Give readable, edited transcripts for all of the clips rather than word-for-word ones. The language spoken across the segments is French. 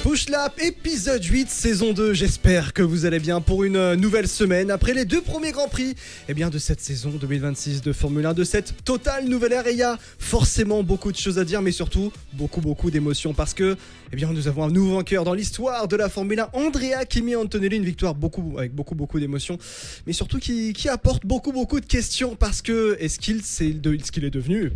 Push Lap, épisode 8, saison 2. J'espère que vous allez bien pour une nouvelle semaine. Après les deux premiers Grands Prix de cette saison 2026 de Formule 1, de cette totale nouvelle ère. Et il y a forcément beaucoup de choses à dire, mais surtout beaucoup d'émotions. Parce que nous avons un nouveau vainqueur dans l'histoire de la Formule 1, Andrea Kimi Antonelli. Une victoire avec beaucoup d'émotions, mais surtout qui apporte beaucoup de questions. Parce que est-ce qu'il est devenu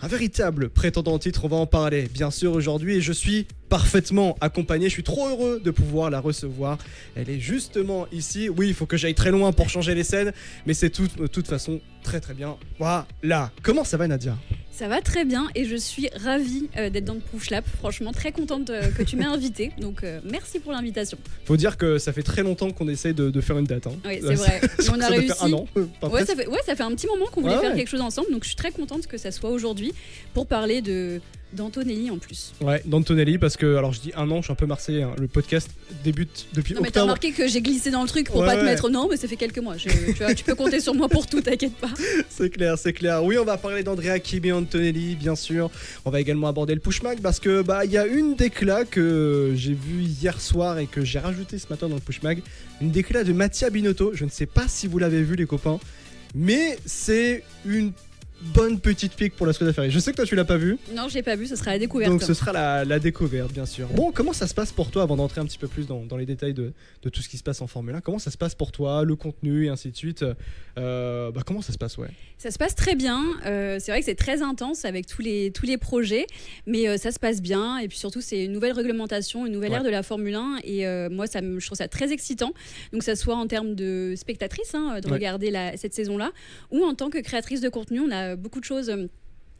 un véritable prétendant au titre? On va en parler bien sûr aujourd'hui, et je suis parfaitement accompagné. Je suis trop heureux de pouvoir la recevoir. Elle est justement ici. Oui, il faut que j'aille très loin pour changer les scènes, mais c'est de toute façon très bien. Voilà. Comment ça va, Nadia? Ça va très bien et je suis ravie d'être dans le Push Lap. Franchement, très contente que tu m'aies invitée. Donc, merci pour l'invitation. Faut dire que ça fait très longtemps qu'on essaye de faire une date. Oui, c'est vrai. Et on a réussi. Ça fait un an. Ça fait un petit moment qu'on voulait faire quelque chose ensemble. Donc, je suis très contente que ça soit aujourd'hui pour parler d'Antonelli en plus. Ouais, d'Antonelli, parce que, alors je dis un an, je suis un peu marseillais, hein. Le podcast débute depuis octobre. Non mais t'as remarqué que j'ai glissé dans le truc pour pas te mettre. Non, mais ça fait quelques mois. Tu peux compter sur moi pour tout, t'inquiète pas. C'est clair. Oui, on va parler d'Andrea Kimi Antonelli, bien sûr. On va également aborder le Push Mag, parce que il y a une décla que j'ai vue hier soir et que j'ai rajouté ce matin dans le Push Mag. Une décla de Mattia Binotto. Je ne sais pas si vous l'avez vu, les copains, mais c'est une bonne petite pique pour la Skoda Ferrari. Je sais que toi tu l'as pas vu. Non, je l'ai pas vu, ce sera la découverte. Donc ce sera la découverte, bien sûr. Bon, comment ça se passe pour toi, avant d'entrer un petit peu plus dans les détails de tout ce qui se passe en Formule 1? Comment ça se passe pour toi, le contenu et ainsi de suite? Comment ça se passe? Ça se passe très bien. C'est vrai que c'est très intense avec tous les projets, mais ça se passe bien. Et puis surtout, c'est une nouvelle réglementation, une nouvelle ère de la Formule 1. Et moi, je trouve ça très excitant. Donc, ça soit en termes de spectatrice, de regarder cette saison-là, ou en tant que créatrice de contenu, on a beaucoup de choses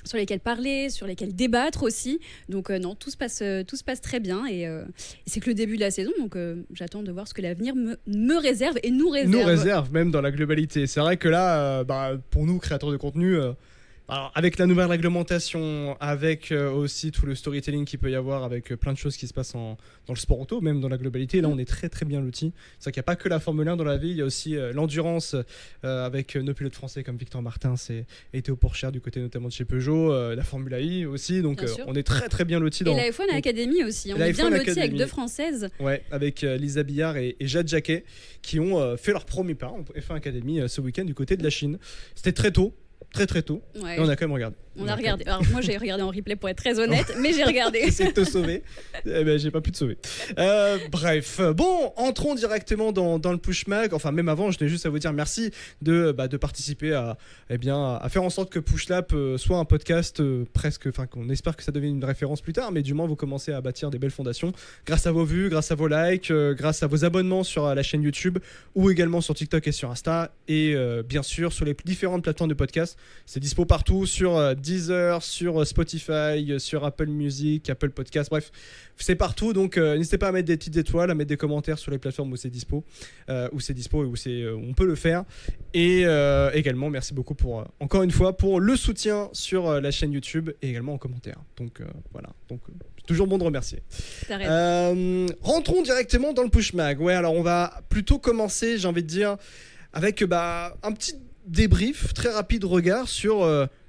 sur lesquelles parler, sur lesquelles débattre aussi. Donc non, tout se passe très bien, et c'est que le début de la saison, donc j'attends de voir ce que l'avenir me réserve et nous réserve. Nous réserve même dans la globalité. C'est vrai que là, pour nous, créateurs de contenu, alors, avec la nouvelle réglementation, avec aussi tout le storytelling qu'il peut y avoir, avec plein de choses qui se passent dans le sport auto, même dans la globalité, là on est très bien lotis. C'est vrai qu'il n'y a pas que la Formule 1 dans la vie, il y a aussi l'endurance avec nos pilotes français comme Victor Martins et Théo Pourchaire du côté notamment de chez Peugeot, la Formule I aussi, donc on est très bien lotis. Et la F1 Academy aussi, on est bien lotis avec deux Françaises. Ouais, avec Lisa Billard et Jade Jacquet qui ont fait leur premier pas en F1 Academy ce week-end du côté de la Chine. C'était très tôt. Très tôt, et on a quand même regardé. On a regardé. Alors moi j'ai regardé en replay pour être très honnête, mais j'ai regardé. J'essaie de te sauver, j'ai pas pu te sauver. Bref, bon, entrons directement dans le Push Mag. Enfin, même avant, je tenais juste à vous dire merci de participer à faire en sorte que Push Lap soit un podcast qu'on espère que ça devienne une référence plus tard, mais du moins vous commencez à bâtir des belles fondations grâce à vos vues, grâce à vos likes, grâce à vos abonnements sur la chaîne YouTube, ou également sur TikTok et sur Insta, et bien sûr sur les différentes plateformes de podcast. C'est dispo partout, sur Deezer, sur Spotify, sur Apple Music, Apple Podcast, bref, c'est partout. Donc n'hésitez pas à mettre des petites étoiles, à mettre des commentaires sur les plateformes où c'est dispo et où on peut le faire. Et également, merci beaucoup encore une fois pour le soutien sur la chaîne YouTube et également en commentaire. Donc voilà. Donc c'est toujours bon de remercier. Rentrons directement dans le Push Mag. Ouais, alors on va plutôt commencer, j'ai envie de dire, avec un petit débrief très rapide, regard sur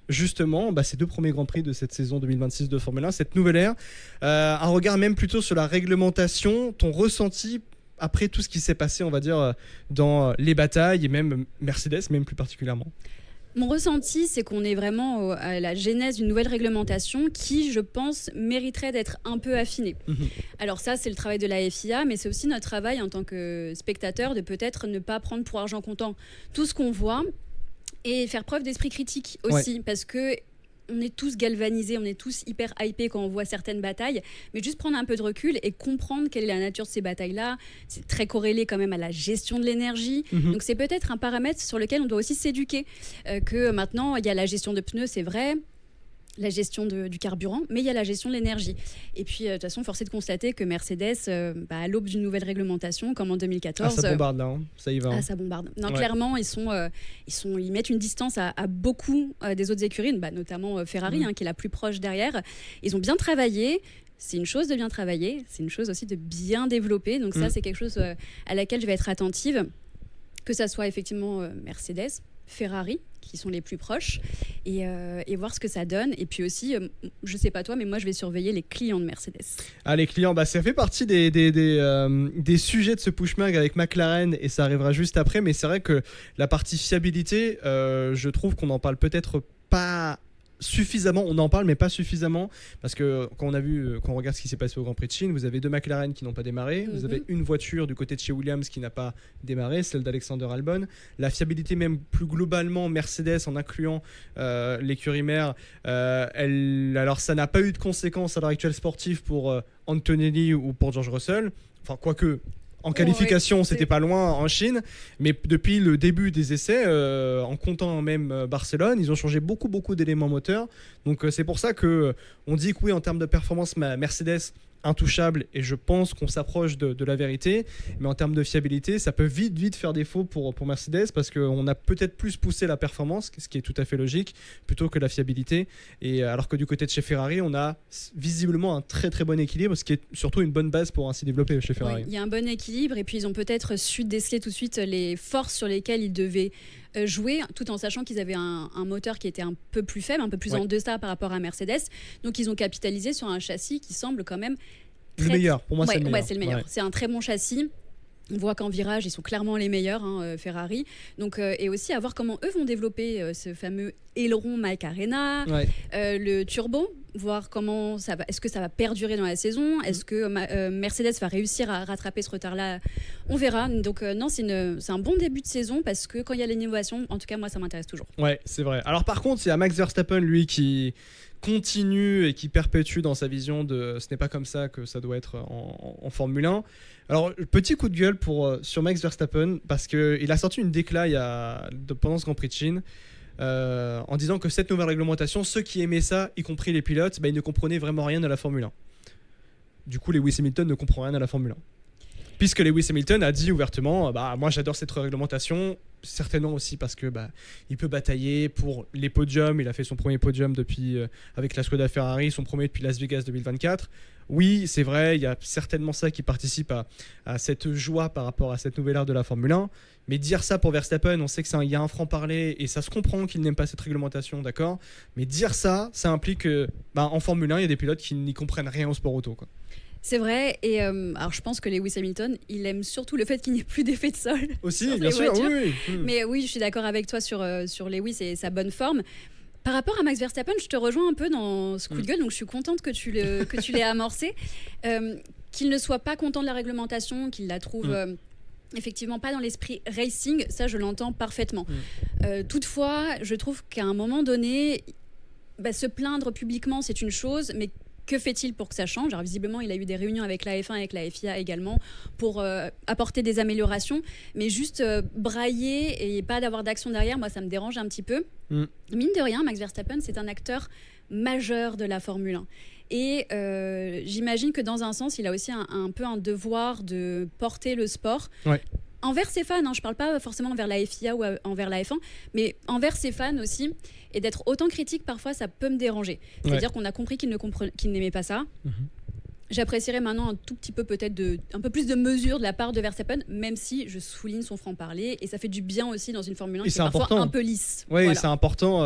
justement ces deux premiers Grands Prix de cette saison 2026 de Formule 1, cette nouvelle ère. Un regard même plutôt sur la réglementation, ton ressenti après tout ce qui s'est passé, on va dire, dans les batailles, et même Mercedes, même plus particulièrement. Mon ressenti, c'est qu'on est vraiment à la genèse d'une nouvelle réglementation qui, je pense, mériterait d'être un peu affinée. Alors ça, c'est le travail de la FIA, mais c'est aussi notre travail en tant que spectateur de peut-être ne pas prendre pour argent comptant tout ce qu'on voit, et faire preuve d'esprit critique aussi, parce que on est tous galvanisés, on est tous hyper hypés quand on voit certaines batailles, mais juste prendre un peu de recul et comprendre quelle est la nature de ces batailles-là. C'est très corrélé quand même à la gestion de l'énergie. Donc c'est peut-être un paramètre sur lequel on doit aussi s'éduquer. Que maintenant, il y a la gestion de pneus, c'est vrai, la gestion du carburant, mais il y a la gestion de l'énergie. Et puis, de toute façon, force est de constater que Mercedes, à l'aube d'une nouvelle réglementation, comme en 2014... ça bombarde là, ça y va. Ça bombarde. Non, clairement, ils mettent une distance à beaucoup des autres écuries, notamment Ferrari, qui est la plus proche derrière. Ils ont bien travaillé. C'est une chose de bien travailler, c'est une chose aussi de bien développer. Donc ça, c'est quelque chose à laquelle je vais être attentive, que ça soit effectivement Mercedes, Ferrari, qui sont les plus proches et voir ce que ça donne. Et puis aussi, je sais pas toi, mais moi je vais surveiller les clients de Mercedes. Ah, les clients, ça fait partie des sujets de ce push-mag avec McLaren et ça arrivera juste après. Mais c'est vrai que la partie fiabilité, je trouve qu'on en parle peut-être pas suffisamment, on en parle mais pas suffisamment, parce que quand on regarde ce qui s'est passé au Grand Prix de Chine, vous avez 2 McLaren qui n'ont pas démarré, vous avez une voiture du côté de chez Williams qui n'a pas démarré, celle d'Alexander Albon. La fiabilité même plus globalement Mercedes en incluant l'écurie mère, alors ça n'a pas eu de conséquences à l'heure actuelle sportive pour Antonelli ou pour George Russell, enfin quoique en qualification, c'était pas loin en Chine, mais depuis le début des essais, en comptant même Barcelone, ils ont changé beaucoup d'éléments moteurs. Donc c'est pour ça que on dit que oui, en termes de performance, Mercedes intouchable, et je pense qu'on s'approche de la vérité, mais en termes de fiabilité, ça peut vite faire défaut pour Mercedes, parce qu'on a peut-être plus poussé la performance, ce qui est tout à fait logique, plutôt que la fiabilité, et alors que du côté de chez Ferrari, on a visiblement un très bon équilibre, ce qui est surtout une bonne base pour ainsi développer chez Ferrari. Il y a un bon équilibre, et puis ils ont peut-être su déceler tout de suite les forces sur lesquelles ils devaient jouer, tout en sachant qu'ils avaient un moteur qui était un peu plus faible, un peu plus en deçà par rapport à Mercedes. Donc ils ont capitalisé sur un châssis qui semble quand même le meilleur. Pour moi, c'est le meilleur. C'est le meilleur. C'est un très bon châssis. On voit qu'en virage, ils sont clairement les meilleurs, Ferrari. Donc, et aussi à voir comment eux vont développer ce fameux aileron Macarena, le turbo, voir comment ça va. Est-ce que ça va perdurer dans la saison ? Est-ce que Mercedes va réussir à rattraper ce retard-là ? On verra. Donc non, c'est un bon début de saison, parce que quand il y a l'innovation, en tout cas moi, ça m'intéresse toujours. Ouais, c'est vrai. Alors par contre, il y a Max Verstappen, lui, qui continue et qui perpétue dans sa vision de ce n'est pas comme ça que ça doit être en Formule 1. Alors, petit coup de gueule sur Max Verstappen, parce qu'il a sorti une décla pendant ce Grand Prix de Chine, en disant que cette nouvelle réglementation, ceux qui aimaient ça, y compris les pilotes, ils ne comprenaient vraiment rien à la Formule 1. Du coup, Lewis Hamilton ne comprend rien à la Formule 1. Puisque Lewis Hamilton a dit ouvertement, moi j'adore cette réglementation, certainement aussi parce que il peut batailler pour les podiums. Il a fait son premier podium avec la Skoda Ferrari, son premier depuis Las Vegas 2024. Oui, c'est vrai, il y a certainement ça qui participe à cette joie par rapport à cette nouvelle ère de la Formule 1. Mais dire ça pour Verstappen, on sait qu'il y a un franc-parler et ça se comprend qu'il n'aime pas cette réglementation, d'accord. Mais dire ça implique que en Formule 1, il y a des pilotes qui n'y comprennent rien au sport auto, quoi. C'est vrai, et alors je pense que Lewis Hamilton, il aime surtout le fait qu'il n'y ait plus d'effet de sol. Aussi, bien sûr, oui. Mais oui, je suis d'accord avec toi sur Lewis et sa bonne forme. Par rapport à Max Verstappen, je te rejoins un peu dans ce coup de gueule, donc je suis contente que tu l'aies amorcé. Qu'il ne soit pas content de la réglementation, qu'il la trouve... effectivement pas dans l'esprit racing, ça je l'entends parfaitement. Toutefois, je trouve qu'à un moment donné, se plaindre publiquement c'est une chose, mais que fait-il pour que ça change ? Alors visiblement, il a eu des réunions avec la F1 et avec la FIA également pour apporter des améliorations, mais juste brailler et pas d'avoir d'action derrière, moi ça me dérange un petit peu. Mine de rien, Max Verstappen, c'est un acteur majeur de la Formule 1. Et j'imagine que dans un sens, il a aussi un peu un devoir de porter le sport. Envers ses fans, je ne parle pas forcément envers la FIA ou envers la F1, mais envers ses fans aussi. Et d'être autant critique, parfois, ça peut me déranger. C'est-à-dire qu'on a compris qu'il n'aimait pas ça. J'apprécierais maintenant un tout petit peu peut-être un peu plus de mesure de la part de Verstappen, même si je souligne son franc-parler et ça fait du bien aussi dans une Formule 1 qui est parfois important. Un peu lisse. Oui, voilà. C'est important.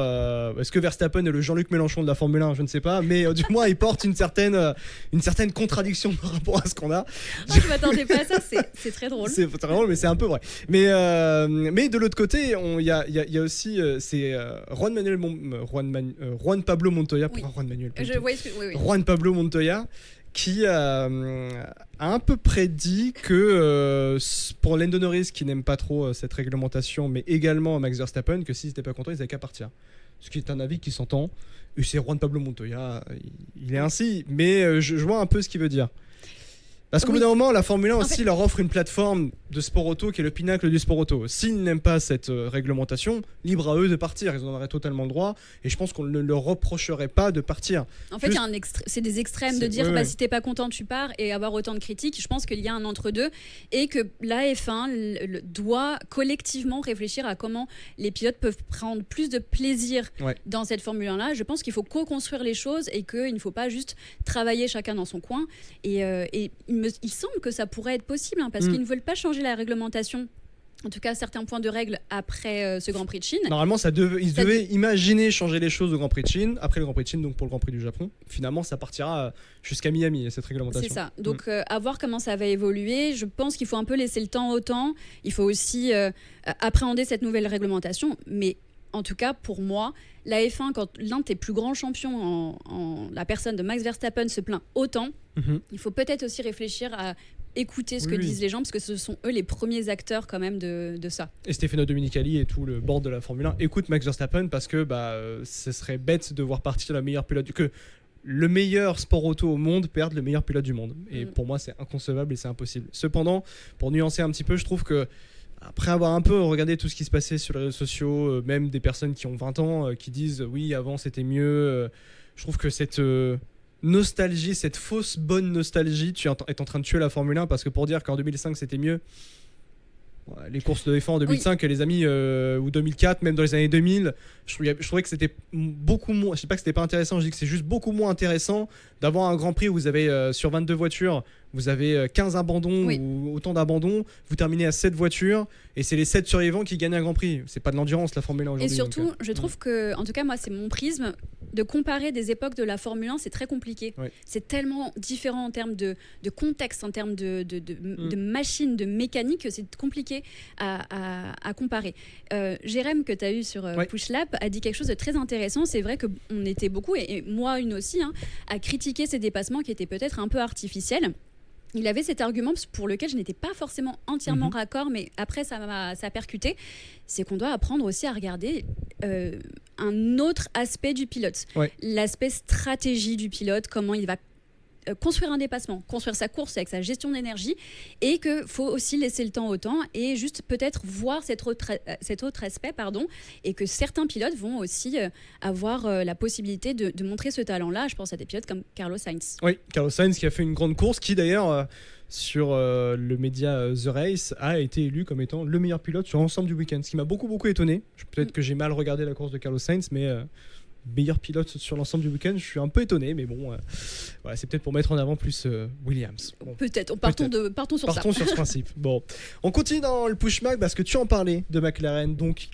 Est-ce que Verstappen est le Jean-Luc Mélenchon de la Formule 1 ? Je ne sais pas, mais du moins il porte une certaine contradiction par rapport à ce qu'on a. Je ne m'attendais pas à ça, c'est très drôle. C'est très drôle, mais c'est un peu vrai. Mais de l'autre côté, il y a aussi Juan Pablo Montoya. Oui. Juan Manuel. Oui. Juan Pablo Montoya, qui a un peu prédit que pour Lando Norris, qui n'aime pas trop cette réglementation, mais également Max Verstappen, que s'ils n'étaient pas contents, ils n'avaient qu'à partir. Ce qui est un avis qui s'entend. Et c'est Juan Pablo Montoya, il est ainsi, mais je vois un peu ce qu'il veut dire. Parce qu'au bout d'un moment, la Formule 1 aussi leur offre une plateforme de sport auto qui est le pinacle du sport auto. S'ils n'aiment pas cette réglementation, libre à eux de partir. Ils en auraient totalement le droit. Et je pense qu'on ne leur reprocherait pas de partir. En fait, c'est des extrêmes de dire si t'es pas content, tu pars et avoir autant de critiques. Je pense qu'il y a un entre-deux et que la F1 doit collectivement réfléchir à comment les pilotes peuvent prendre plus de plaisir dans cette Formule 1-là. Je pense qu'il faut co-construire les choses et qu'il ne faut pas juste travailler chacun dans son coin. Et il semble que ça pourrait être possible parce qu'ils ne veulent pas changer la réglementation en tout cas certains points de règle après ce Grand Prix de Chine. Normalement, ils devaient imaginer changer les choses au Grand Prix de Chine, après le Grand Prix de Chine, donc pour le Grand Prix du Japon. Finalement, ça partira jusqu'à Miami, cette réglementation. C'est ça. Donc, à voir comment ça va évoluer. Je pense qu'il faut un peu laisser le temps au temps. Il faut aussi appréhender cette nouvelle réglementation. Mais en tout cas, pour moi, la F1, quand l'un de tes plus grands champions, la personne de Max Verstappen, se plaint autant, il faut peut-être aussi réfléchir à écouter ce que disent les gens, parce que ce sont eux les premiers acteurs quand même de ça. Et Stefano Domenicali et tout le board de la Formule 1 écoute Max Verstappen, parce que ce serait bête de voir partir le meilleur pilote que le meilleur sport auto au monde perde le meilleur pilote du monde. Et pour moi, c'est inconcevable et c'est impossible. Cependant, pour nuancer un petit peu, je trouve que après avoir un peu regardé tout ce qui se passait sur les réseaux sociaux, même des personnes qui ont 20 ans qui disent oui, avant c'était mieux, je trouve que cette nostalgie, cette fausse bonne nostalgie, tu est en train de tuer la Formule 1, parce que pour dire qu'en 2005 c'était mieux, les courses de F1 en 2005, les amis, ou 2004, même dans les années 2000, je trouvais que c'était beaucoup moins. Je dis pas que c'était pas intéressant, je dis que c'est juste beaucoup moins intéressant d'avoir un Grand Prix où vous avez sur 22 voitures, vous avez 15 abandons ou autant d'abandons, vous terminez à 7 voitures et c'est les 7 survivants qui gagnent un Grand Prix. C'est pas de l'endurance la Formule 1 aujourd'hui. Et surtout, je trouve que, en tout cas moi c'est mon prisme, de comparer des époques de la Formule 1, c'est très compliqué. C'est tellement différent en termes de contexte, en termes de machines, de mécanique, que c'est compliqué à comparer. Jérém, que tu as eu sur Push Lap, a dit quelque chose de très intéressant. C'est vrai qu'on était beaucoup, et moi une aussi, à critiquer ces dépassements qui étaient peut-être un peu artificiels. Il avait cet argument pour lequel je n'étais pas forcément entièrement raccord, mais après ça a percuté. C'est qu'on doit apprendre aussi à regarder un autre aspect du pilote. L'aspect stratégie du pilote, comment il va construire un dépassement, construire sa course avec sa gestion d'énergie, et qu'il faut aussi laisser le temps au temps et juste peut-être voir cet autre aspect, et que certains pilotes vont aussi avoir la possibilité de montrer ce talent-là. Je pense à des pilotes comme Carlos Sainz. Oui, Carlos Sainz qui a fait une grande course, qui d'ailleurs sur le média The Race a été élu comme étant le meilleur pilote sur l'ensemble du week-end, ce qui m'a beaucoup étonné. Peut-être que j'ai mal regardé la course de Carlos Sainz, mais meilleur pilote sur l'ensemble du week-end, je suis un peu étonné, mais bon, voilà, c'est peut-être pour mettre en avant plus Williams. Bon, peut-être, partons sur ça. Partons sur ce principe. Bon, on continue dans le push mag parce que tu en parlais de McLaren, donc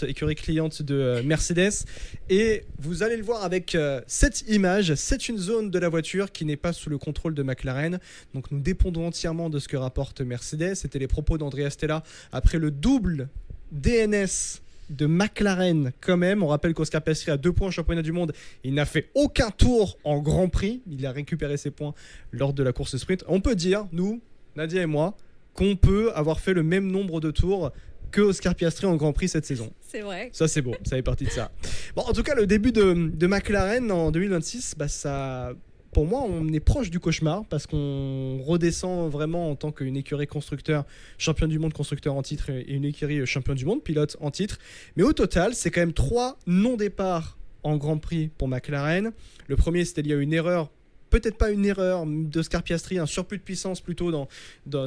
écurie cliente de Mercedes, et vous allez le voir avec cette image. C'est une zone de la voiture qui n'est pas sous le contrôle de McLaren, donc nous dépendons entièrement de ce que rapporte Mercedes. C'était les propos d'Andrea Stella après le double DNS de McLaren quand même. On rappelle qu'Oscar Piastri a 2 points au championnat du monde. Il n'a fait aucun tour en Grand Prix. Il a récupéré ses points lors de la course sprint. On peut dire, nous, Nadia et moi, qu'on peut avoir fait le même nombre de tours que Oscar Piastri en Grand Prix cette saison. C'est vrai. Ça, c'est beau. Ça fait partie de ça. Bon, en tout cas, le début de McLaren en 2026, ça... Pour moi, on est proche du cauchemar, parce qu'on redescend vraiment en tant qu'une écurie constructeur, champion du monde constructeur en titre, et une écurie champion du monde pilote en titre. Mais au total, c'est quand même 3 non-départs en Grand Prix pour McLaren. Le premier, c'était lié à une erreur, peut-être pas une erreur d'Oscar Piastri, un surplus de puissance plutôt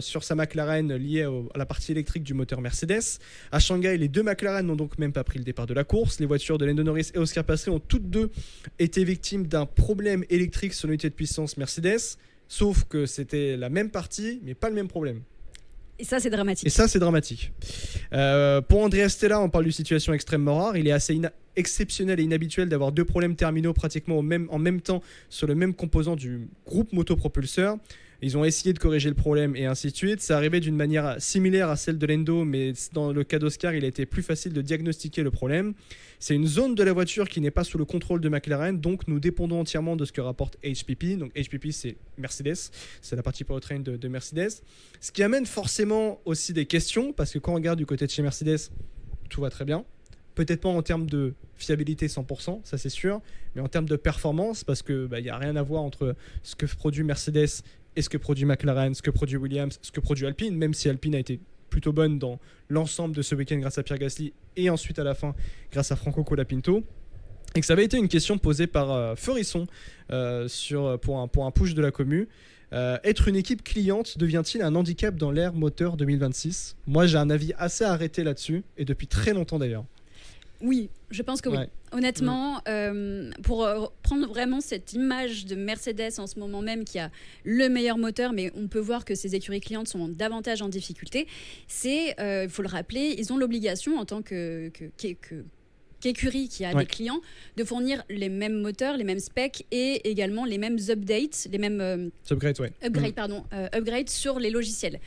sur sa McLaren lié à la partie électrique du moteur Mercedes. À Shanghai, les 2 McLaren n'ont donc même pas pris le départ de la course. Les voitures de Lando Norris et Oscar Piastri ont toutes 2 été victimes d'un problème électrique sur l'unité de puissance Mercedes, sauf que c'était la même partie mais pas le même problème. Et ça, c'est dramatique. Pour Andrea Stella, on parle d'une situation extrêmement rare. Il est assez exceptionnel et inhabituel d'avoir 2 problèmes terminaux pratiquement en même temps sur le même composant du groupe motopropulseur. Ils ont essayé de corriger le problème et ainsi de suite. Ça arrivait d'une manière similaire à celle de Lando, mais dans le cas d'Oscar, il a été plus facile de diagnostiquer le problème. C'est une zone de la voiture qui n'est pas sous le contrôle de McLaren, donc nous dépendons entièrement de ce que rapporte HPP. Donc HPP, c'est Mercedes, c'est la partie powertrain de Mercedes. Ce qui amène forcément aussi des questions, parce que quand on regarde du côté de chez Mercedes, tout va très bien. Peut-être pas en termes de fiabilité 100%, ça c'est sûr, mais en termes de performance, parce qu'il n'y a rien à voir entre ce que produit Mercedes et ce que produit McLaren, ce que produit Williams, ce que produit Alpine, même si Alpine a été plutôt bonne dans l'ensemble de ce week-end grâce à Pierre Gasly, et ensuite à la fin grâce à Franco Colapinto. Et que ça avait été une question posée par Ferisson pour un push de la commu. Être une équipe cliente devient-il un handicap dans l'ère moteur 2026 ? Moi j'ai un avis assez arrêté là-dessus, et depuis très longtemps d'ailleurs. Oui, je pense que oui. Ouais. Honnêtement, pour prendre vraiment cette image de Mercedes en ce moment même qui a le meilleur moteur, mais on peut voir que ses écuries clientes sont davantage en difficulté, il faut le rappeler, ils ont l'obligation en tant qu'écurie qui a des clients de fournir les mêmes moteurs, les mêmes specs et également les mêmes updates, les mêmes upgrades sur les logiciels.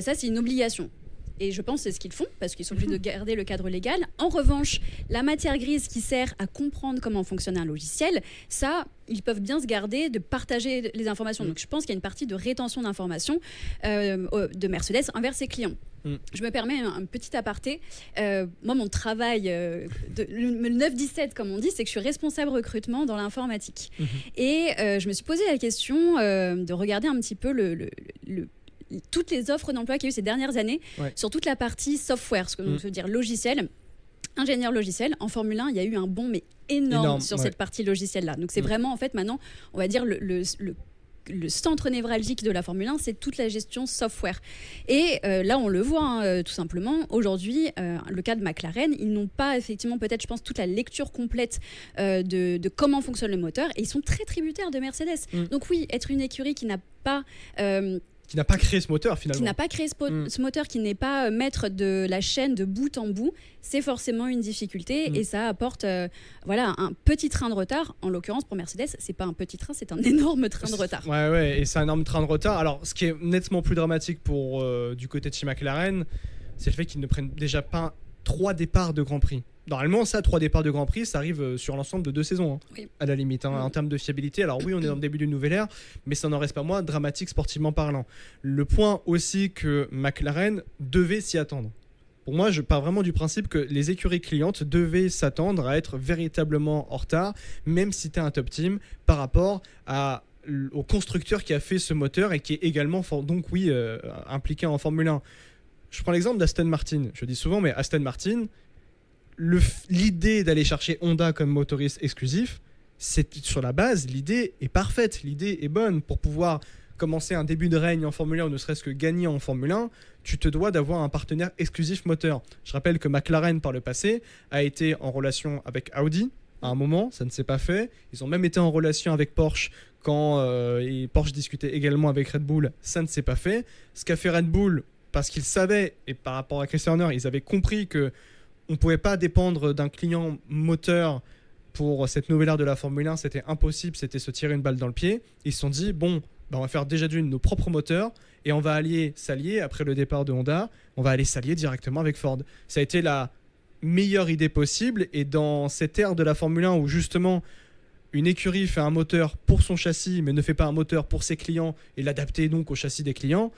Ça, c'est une obligation. Et je pense que c'est ce qu'ils font, parce qu'ils sont obligés de garder le cadre légal. En revanche, la matière grise qui sert à comprendre comment fonctionne un logiciel, ça, ils peuvent bien se garder de partager les informations. Donc je pense qu'il y a une partie de rétention d'informations de Mercedes envers ses clients. Je me permets un petit aparté. Moi, mon travail, le 9-17, comme on dit, c'est que je suis responsable recrutement dans l'informatique. Et je me suis posé la question de regarder un petit peu toutes les offres d'emploi qu'il y a eu ces dernières années sur toute la partie software, ce que l'on veut dire logiciel, ingénieur logiciel. En Formule 1, il y a eu un bond mais énorme sur cette partie logicielle-là. Donc c'est vraiment, en fait, maintenant, on va dire le centre névralgique de la Formule 1, c'est toute la gestion software. Et là, on le voit, tout simplement. Aujourd'hui, le cas de McLaren, ils n'ont pas effectivement, peut-être, je pense, toute la lecture complète de comment fonctionne le moteur. Et ils sont très tributaires de Mercedes. Donc oui, être une écurie qui n'a pas... qui n'a pas créé ce moteur finalement. Qui n'a pas créé ce moteur, qui n'est pas maître de la chaîne de bout en bout, c'est forcément une difficulté et ça apporte un petit train de retard. En l'occurrence, pour Mercedes, c'est pas un petit train, c'est un énorme train de retard. Ouais, et c'est un énorme train de retard. Alors, ce qui est nettement plus dramatique pour du côté de chez McLaren, c'est le fait qu'ils ne prennent déjà pas 3 départs de Grand Prix. Normalement, 3 départs de Grand Prix, ça arrive sur l'ensemble de 2 saisons, à la limite, en termes de fiabilité. Alors oui, on est dans le début d'une nouvelle ère, mais ça n'en reste pas moins dramatique sportivement parlant. Le point aussi que McLaren devait s'y attendre. Pour moi, je pars vraiment du principe que les écuries clientes devaient s'attendre à être véritablement en retard, même si tu es un top team, par rapport au constructeur qui a fait ce moteur et qui est également impliqué en Formule 1. Je prends l'exemple d'Aston Martin. Je dis souvent, mais Aston Martin... l'idée d'aller chercher Honda comme motoriste exclusif, c'est sur la base, l'idée est parfaite, l'idée est bonne. Pour pouvoir commencer un début de règne en Formule 1 ou ne serait-ce que gagner en Formule 1, tu te dois d'avoir un partenaire exclusif moteur. Je rappelle que McLaren, par le passé, a été en relation avec Audi. À un moment, ça ne s'est pas fait. Ils ont même été en relation avec Porsche quand Porsche discutait également avec Red Bull. Ça ne s'est pas fait. Ce qu'a fait Red Bull, parce qu'ils savaient, et par rapport à Christian Horner, ils avaient compris que on ne pouvait pas dépendre d'un client moteur pour cette nouvelle ère de la Formule 1, c'était impossible, c'était se tirer une balle dans le pied. Ils se sont dit, on va faire déjà nos propres moteurs et on va s'allier, après le départ de Honda, on va aller s'allier directement avec Ford. Ça a été la meilleure idée possible et dans cette ère de la Formule 1 où justement une écurie fait un moteur pour son châssis mais ne fait pas un moteur pour ses clients et l'adapter donc au châssis des clients,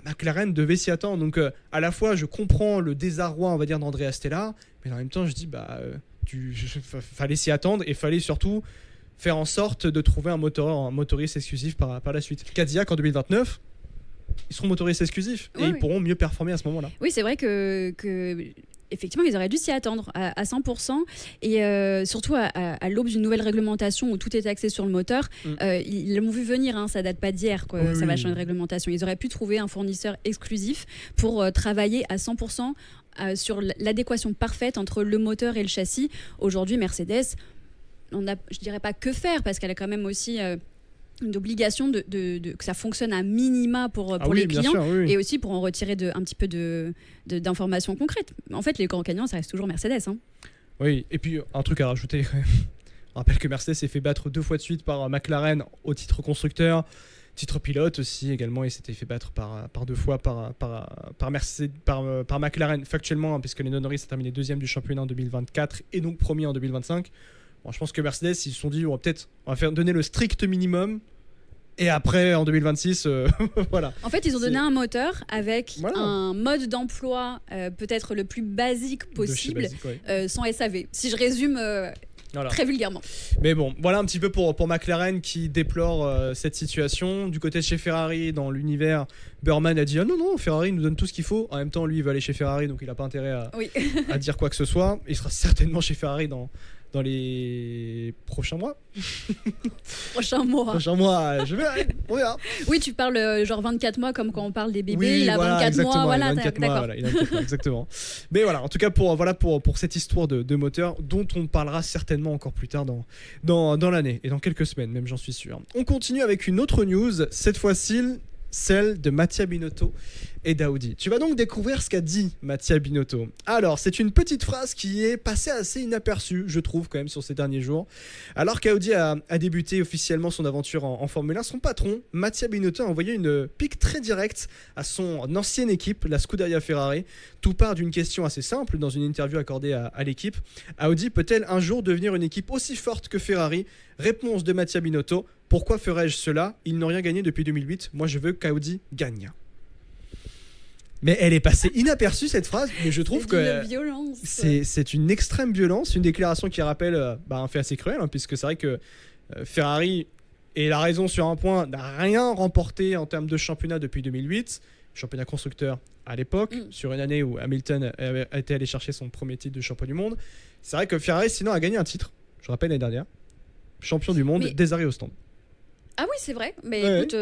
McLaren devait s'y attendre. Donc à la fois je comprends le désarroi, on va dire, d'Andrea Stella, mais en même temps je dis fallait s'y attendre et fallait surtout faire en sorte de trouver un motoriste exclusif par la suite. Cadillac en 2029, ils seront motoristes exclusifs et ils pourront mieux performer à ce moment-là. Oui, c'est vrai que effectivement, ils auraient dû s'y attendre à 100%. Et surtout à l'aube d'une nouvelle réglementation où tout est axé sur le moteur, ils l'ont vu venir, ça date pas d'hier, ça va changer de réglementation. Ils auraient pu trouver un fournisseur exclusif pour travailler à 100% sur l'adéquation parfaite entre le moteur et le châssis. Aujourd'hui, Mercedes, je dirais pas que faire, parce qu'elle a quand même aussi... une obligation que ça fonctionne à minima pour les clients, et aussi pour en retirer un petit peu d'informations concrètes. En fait, les grands gagnants, ça reste toujours Mercedes. Oui, et puis un truc à rajouter. On rappelle que Mercedes s'est fait battre 2 fois de suite par McLaren au titre constructeur, titre pilote aussi également, et s'était fait battre par 2 fois par McLaren factuellement, puisque les Norris a terminé 2e du championnat en 2024 et donc premier en 2025. Bon, je pense que Mercedes, ils se sont dit, on va donner le strict minimum. Et après, en 2026, voilà. En fait, ils ont donné un moteur avec un mode d'emploi peut-être le plus basique possible, sans SAV. Si je résume très vulgairement. Mais bon, voilà un petit peu pour McLaren qui déplore cette situation. Du côté de chez Ferrari, dans l'univers, Burman a dit non, Ferrari nous donne tout ce qu'il faut. En même temps, lui, il va aller chez Ferrari, donc il n'a pas intérêt à dire quoi que ce soit. Il sera certainement chez Ferrari dans dans les prochains mois. Prochain mois. Prochains mois, on verra. Oui, tu parles genre 24 mois comme quand on parle des bébés. Oui, il a voilà, 24 mois, voilà, il a 24 mois, d'accord. voilà, il a 24 mois, exactement. Mais voilà, en tout cas pour cette histoire de moteur dont on parlera certainement encore plus tard dans l'année et dans quelques semaines même, j'en suis sûr. On continue avec une autre news, cette fois-ci celle de Mattia Binotto et d'Audi. Tu vas donc découvrir ce qu'a dit Mattia Binotto. Alors, c'est une petite phrase qui est passée assez inaperçue, je trouve, quand même, sur ces derniers jours. Alors qu'Audi a débuté officiellement son aventure en Formule 1, son patron, Mattia Binotto, a envoyé une pique très directe à son ancienne équipe, la Scuderia Ferrari. Tout part d'une question assez simple dans une interview accordée à l'équipe. Audi peut-elle un jour devenir une équipe aussi forte que Ferrari ? Réponse de Mattia Binotto. Pourquoi ferais-je cela ? Ils n'ont rien gagné depuis 2008. Moi, je veux qu'Audi gagne. Mais elle est passée inaperçue, cette phrase, mais je trouve que c'est une extrême violence, une déclaration qui rappelle un fait assez cruel, puisque c'est vrai que Ferrari, et la raison sur un point, n'a rien remporté en termes de championnat depuis 2008, championnat constructeur à l'époque, sur une année où Hamilton a été allé chercher son premier titre de champion du monde. C'est vrai que Ferrari, sinon, a gagné un titre, je rappelle l'année dernière, champion du monde, des arrêts au stand. Ah oui, c'est vrai, mais écoute,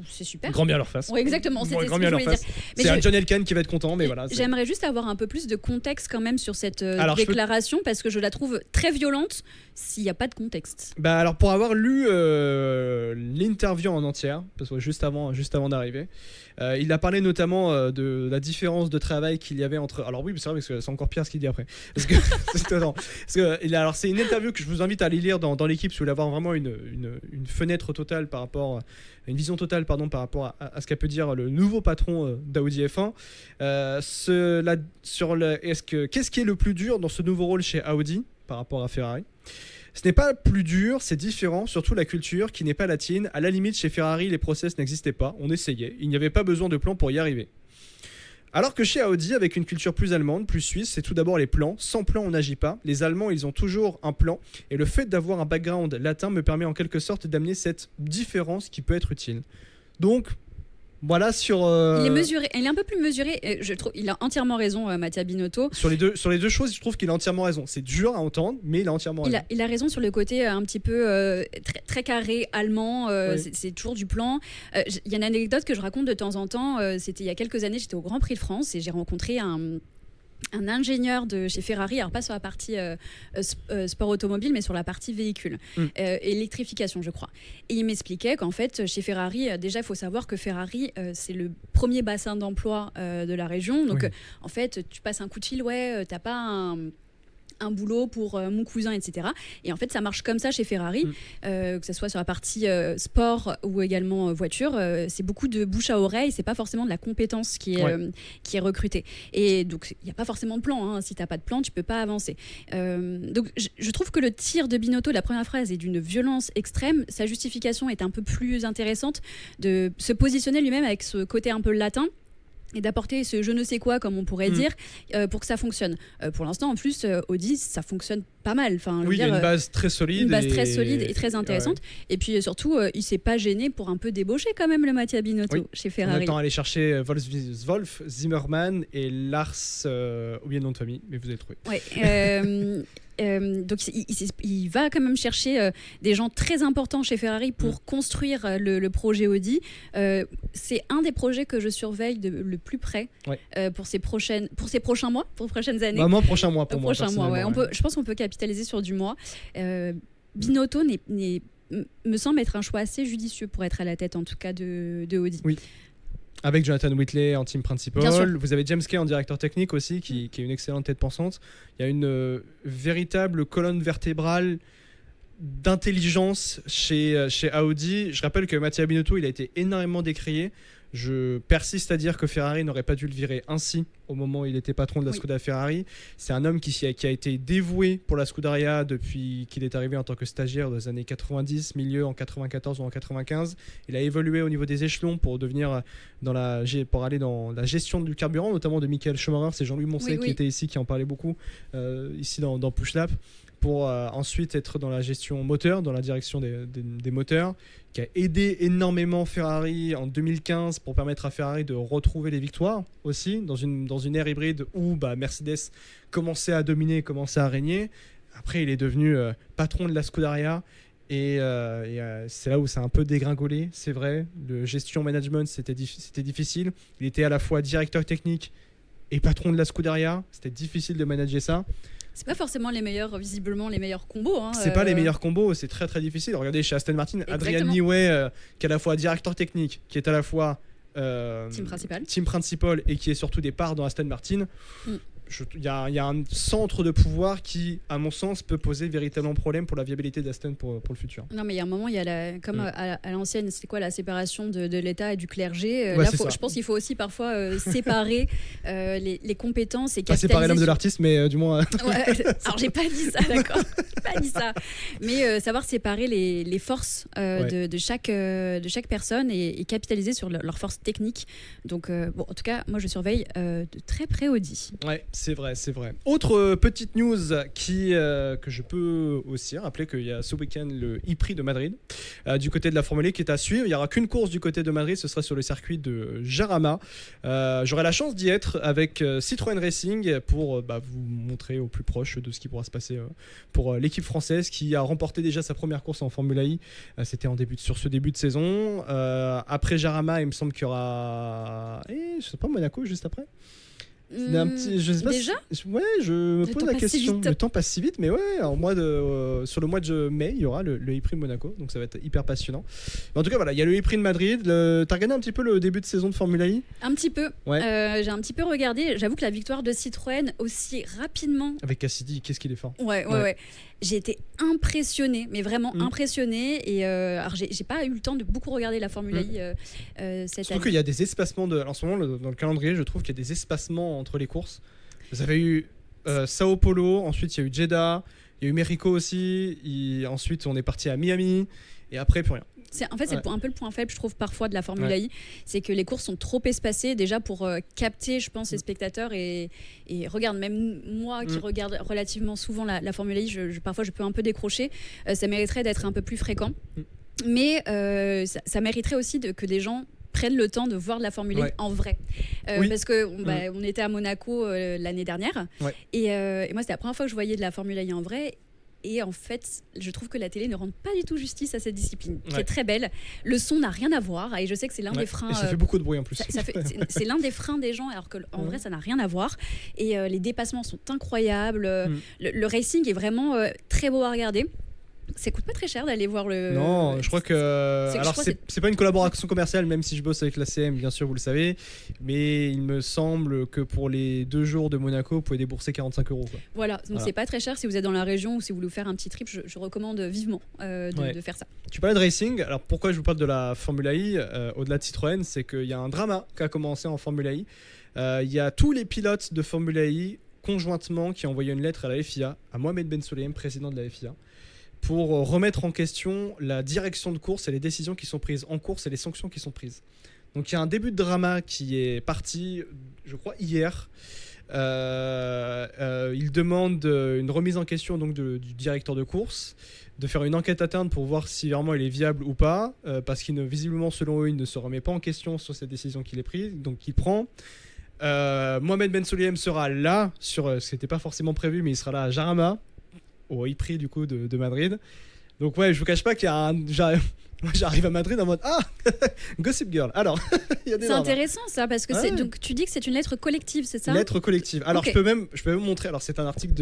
c'est super. Grand bien leur face. Oui, exactement, c'était ce que je voulais dire. C'est un John Elkann qui va être content, mais voilà. J'aimerais juste avoir un peu plus de contexte quand même sur cette déclaration, parce que je la trouve très violente s'il n'y a pas de contexte. Alors, pour avoir lu l'interview en entière, parce que juste avant d'arriver, il a parlé notamment de la différence de travail qu'il y avait entre... Alors oui, c'est vrai, parce que c'est encore pire ce qu'il dit après. Parce que c'est une interview que je vous invite à aller lire dans l'équipe, si vous voulez avoir vraiment une fenêtre totale par rapport... Une vision totale, par rapport à ce qu'a pu dire le nouveau patron d'Audi F1. Qu'est-ce qui est le plus dur dans ce nouveau rôle chez Audi par rapport à Ferrari ? Ce n'est pas plus dur, c'est différent, surtout la culture qui n'est pas latine. À la limite, chez Ferrari, les process n'existaient pas, on essayait, il n'y avait pas besoin de plan pour y arriver. Alors que chez Audi, avec une culture plus allemande, plus suisse, c'est tout d'abord les plans. Sans plan, on n'agit pas. Les Allemands, ils ont toujours un plan. Et le fait d'avoir un background latin me permet en quelque sorte d'amener cette différence qui peut être utile. Donc, voilà sur... Il est un peu plus mesuré. Je trouve, il a entièrement raison, Mattia Binotto. Sur les deux choses, je trouve qu'il a entièrement raison. C'est dur à entendre, mais il a entièrement raison. Il a raison sur le côté un petit peu très, très carré, allemand. Oui. C'est toujours du plan. Il y a une anecdote que je raconte de temps en temps. C'était il y a quelques années, j'étais au Grand Prix de France et j'ai rencontré un ingénieur de chez Ferrari, alors pas sur la partie sport automobile, mais sur la partie véhicule, électrification, je crois. Et il m'expliquait qu'en fait, chez Ferrari, déjà, il faut savoir que Ferrari, c'est le premier bassin d'emploi de la région. Donc, en fait, tu passes un coup de fil, t'as pas un boulot pour mon cousin, etc. Et en fait, ça marche comme ça chez Ferrari, que ce soit sur la partie sport ou également voiture. C'est beaucoup de bouche à oreille, c'est pas forcément de la compétence qui est recrutée. Et donc, il n'y a pas forcément de plan. Si tu n'as pas de plan, tu peux pas avancer. Donc, je trouve que le tir de Binotto, la première phrase, est d'une violence extrême. Sa justification est un peu plus intéressante, de se positionner lui-même avec ce côté un peu latin, et d'apporter ce je ne sais quoi, comme on pourrait dire, pour que ça fonctionne. Pour l'instant, en plus, Audi, ça fonctionne pas mal. Il y a une base très solide. Une base très solide et très intéressante. Ouais. Et puis surtout, il s'est pas gêné pour un peu débaucher quand même le Mattia Binotto chez Ferrari. En même temps, aller chercher Wolf Zimmermann et Lars, oublié le nom de famille, mais vous avez trouvé. Donc il va quand même chercher des gens très importants chez Ferrari pour construire le projet Audi. C'est un des projets que je surveille le plus près pour ces prochains mois, pour les prochaines années. Vraiment prochain mois pour moi. Je pense qu'on peut capitaliser sur du mois. Binotto me semble être un choix assez judicieux pour être à la tête en tout cas de Audi. Oui. Avec Jonathan Whitley en team principal. Vous avez James Kay en directeur technique aussi, qui est une excellente tête pensante. Il y a une véritable colonne vertébrale d'intelligence chez Audi. Je rappelle que Mattia Binotto, il a été énormément décrié. Je persiste à dire que Ferrari n'aurait pas dû le virer ainsi au moment où il était patron de la Scuderia Ferrari. C'est un homme qui a été dévoué pour la Scuderia depuis qu'il est arrivé en tant que stagiaire dans les années 90, milieu en 94 ou en 95. Il a évolué au niveau des échelons pour devenir pour aller dans la gestion du carburant, notamment de Michael Schumacher. C'est Jean-Louis Moncey qui était ici, qui en parlait beaucoup ici dans Push Lap, pour ensuite être dans la gestion moteur, dans la direction des moteurs, qui a aidé énormément Ferrari en 2015 pour permettre à Ferrari de retrouver les victoires aussi, dans une ère hybride où Mercedes commençait à dominer, commençait à régner. Après, il est devenu patron de la Scuderia. Et c'est là où c'est un peu dégringolé, c'est vrai. Le gestion management, c'était difficile. Il était à la fois directeur technique et patron de la Scuderia. C'était difficile de manager ça. C'est pas forcément visiblement les meilleurs combos. Hein, c'est pas les meilleurs combos, c'est très très difficile. Regardez chez Aston Martin, Adrian Newey, qui est à la fois directeur technique, qui est à la fois team principal et qui est surtout des parts dans Aston Martin. Il y a un centre de pouvoir qui, à mon sens, peut poser véritablement problème pour la viabilité d'Aston pour le futur. Non, mais il y a un moment, il y a comme à l'ancienne, c'était quoi la séparation de l'État et du clergé. Ouais, là, je pense qu'il faut aussi parfois séparer les compétences et capitaliser. Pas séparer l'homme de l'artiste, mais du moins. Ouais, alors, j'ai pas dit ça, d'accord. J'ai pas dit ça. Mais savoir séparer les forces de chaque personne et capitaliser sur leurs forces techniques. Donc, en tout cas, moi, je surveille de très près Audi. Ouais. C'est vrai. Autre petite news que je peux aussi rappeler qu'il y a ce week-end le e-prix de Madrid du côté de la Formule 1 qui est à suivre. Il n'y aura qu'une course du côté de Madrid, ce sera sur le circuit de Jarama. J'aurai la chance d'y être avec Citroën Racing pour vous montrer au plus proche de ce qui pourra se passer pour l'équipe française qui a remporté déjà sa première course en Formule 1. C'était sur ce début de saison. Après Jarama, il me semble qu'il y aura je sais pas, Monaco juste après. Je sais pas déjà ouais, je me pose la question. Le temps passe si vite, mais ouais, sur le mois de mai, il y aura le e-prix de Monaco, donc ça va être hyper passionnant. Mais en tout cas, voilà, il y a le e-prix de Madrid. T'as regardé un petit peu le début de saison de Formule 1 ? Un petit peu. Ouais. J'ai un petit peu regardé. J'avoue que la victoire de Citroën aussi rapidement. Avec Cassidy, qu'est-ce qu'il est fort. Ouais. J'ai été impressionnée, mais vraiment impressionnée. Et alors, j'ai pas eu le temps de beaucoup regarder la Formule 1 cette année. Surtout qu'il y a des espacements en ce moment dans le calendrier. Je trouve qu'il y a des espacements entre les courses. Vous avez eu Sao Paulo, ensuite il y a eu Jeddah, il y a eu Mexico aussi. Ensuite, on est parti à Miami. Et après, plus rien. C'est un peu le point faible, je trouve, parfois de la Formule 1. C'est que les courses sont trop espacées, déjà pour capter, je pense, les spectateurs. Et regarde, même moi qui regarde relativement souvent la Formule 1, parfois je peux un peu décrocher. Ça mériterait d'être un peu plus fréquent. Mais ça mériterait aussi que des gens prennent le temps de voir de la Formule 1 en vrai. Parce que on était à Monaco l'année dernière. Et moi, c'était la première fois que je voyais de la Formule 1 en vrai. Et en fait, je trouve que la télé ne rend pas du tout justice à cette discipline, qui est très belle. Le son n'a rien à voir, et je sais que c'est l'un des freins. Et ça fait beaucoup de bruit en plus. C'est l'un des freins des gens, alors qu'en vrai, ça n'a rien à voir. Et les dépassements sont incroyables. Le racing est vraiment très beau à regarder. Ça coûte pas très cher d'aller voir le. Non, je crois que. Alors, c'est pas une collaboration commerciale, même si je bosse avec la CM, bien sûr, vous le savez. Mais il me semble que pour les 2 jours de Monaco, vous pouvez débourser 45€. Quoi. Voilà, donc c'est pas très cher si vous êtes dans la région ou si vous voulez faire un petit trip. Je recommande vivement de faire ça. Tu parlais de racing. Alors, pourquoi je vous parle de la Formule 1 au-delà de Citroën, c'est qu'il y a un drama qui a commencé en Formule 1. Il y a tous les pilotes de Formule 1 conjointement qui ont envoyé une lettre à la FIA, à Mohamed Ben Sulayem, président de la FIA, pour remettre en question la direction de course et les décisions qui sont prises en course et les sanctions qui sont prises. Donc il y a un début de drama qui est parti, je crois, hier. Il demande une remise en question donc, du directeur de course, de faire une enquête interne pour voir si vraiment il est viable ou pas, parce qu'il visiblement, selon eux, il ne se remet pas en question sur cette décision qu'il est prise, donc qu'il prend. Mohamed Ben Sulayem sera là, ce n'était pas forcément prévu, mais il sera là à Jarama, au e-prix du coup de Madrid. Donc ouais, je vous cache pas qu'il y a j'arrive à Madrid en mode Gossip Girl. Alors, il y a des c'est intéressant ça parce que donc tu dis que c'est une lettre collective, c'est ça ? Lettre collective. Alors je peux même vous montrer. Alors c'est un article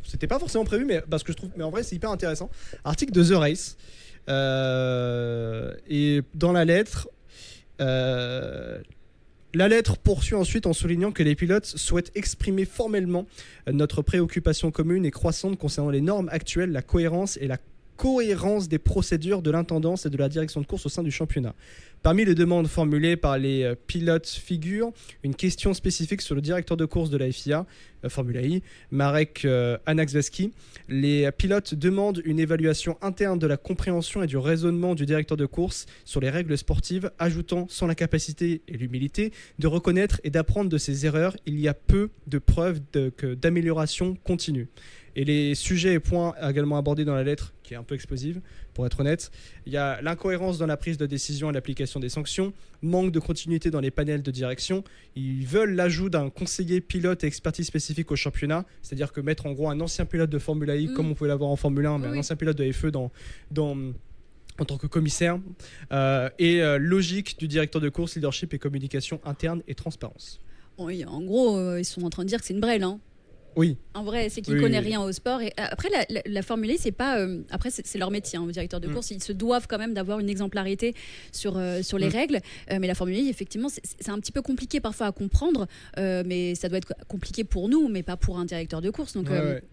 c'était pas forcément prévu, mais parce que je trouve, mais en vrai c'est hyper intéressant. Article de The Race. Et dans la lettre. La lettre poursuit ensuite en soulignant que les pilotes souhaitent exprimer formellement notre préoccupation commune et croissante concernant les normes actuelles, la cohérence et la cohérence des procédures de l'intendance et de la direction de course au sein du championnat. Parmi les demandes formulées par les pilotes figure une question spécifique sur le directeur de course de la FIA, Formule 1, Marek Anaksevski. Les pilotes demandent une évaluation interne de la compréhension et du raisonnement du directeur de course sur les règles sportives, ajoutant sans la capacité et l'humilité de reconnaître et d'apprendre de ses erreurs, il y a peu de preuves d'amélioration continue. Et les sujets et points également abordés dans la lettre, qui est un peu explosive, pour être honnête. Il y a l'incohérence dans la prise de décision et l'application des sanctions, manque de continuité dans les panels de direction. Ils veulent l'ajout d'un conseiller pilote et expertise spécifique au championnat, c'est-à-dire que mettre en gros un ancien pilote de Formula I, comme on pouvait l'avoir en Formule 1, mais un ancien pilote de F1 en tant que commissaire, et logique du directeur de course, leadership et communication interne et transparence. Oui, en gros, ils sont en train de dire que c'est une brêle, hein. Oui. En vrai, c'est qu'il ne connaît rien au sport. Et après, la Formule 1, c'est pas. Après, c'est leur métier, hein, aux directeurs de course. Ils se doivent quand même d'avoir une exemplarité sur les règles. Mais la Formule 1, effectivement, c'est un petit peu compliqué parfois à comprendre. Mais ça doit être compliqué pour nous, mais pas pour un directeur de course. Donc,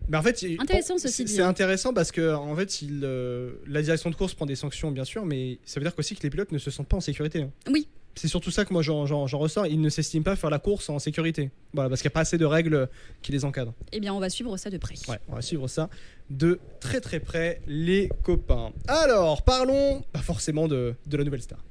Mais en fait, intéressant ceci dit. C'est intéressant parce que en fait, la direction de course prend des sanctions, bien sûr, mais ça veut dire aussi que les pilotes ne se sentent pas en sécurité. Hein. Oui. C'est surtout ça que moi j'en ressors. Ils ne s'estiment pas faire la course en sécurité. Voilà, parce qu'il n'y a pas assez de règles qui les encadrent. Eh bien, on va suivre ça de près. Ouais, on va suivre ça de très très près, les copains. Alors, parlons pas forcément de la nouvelle star.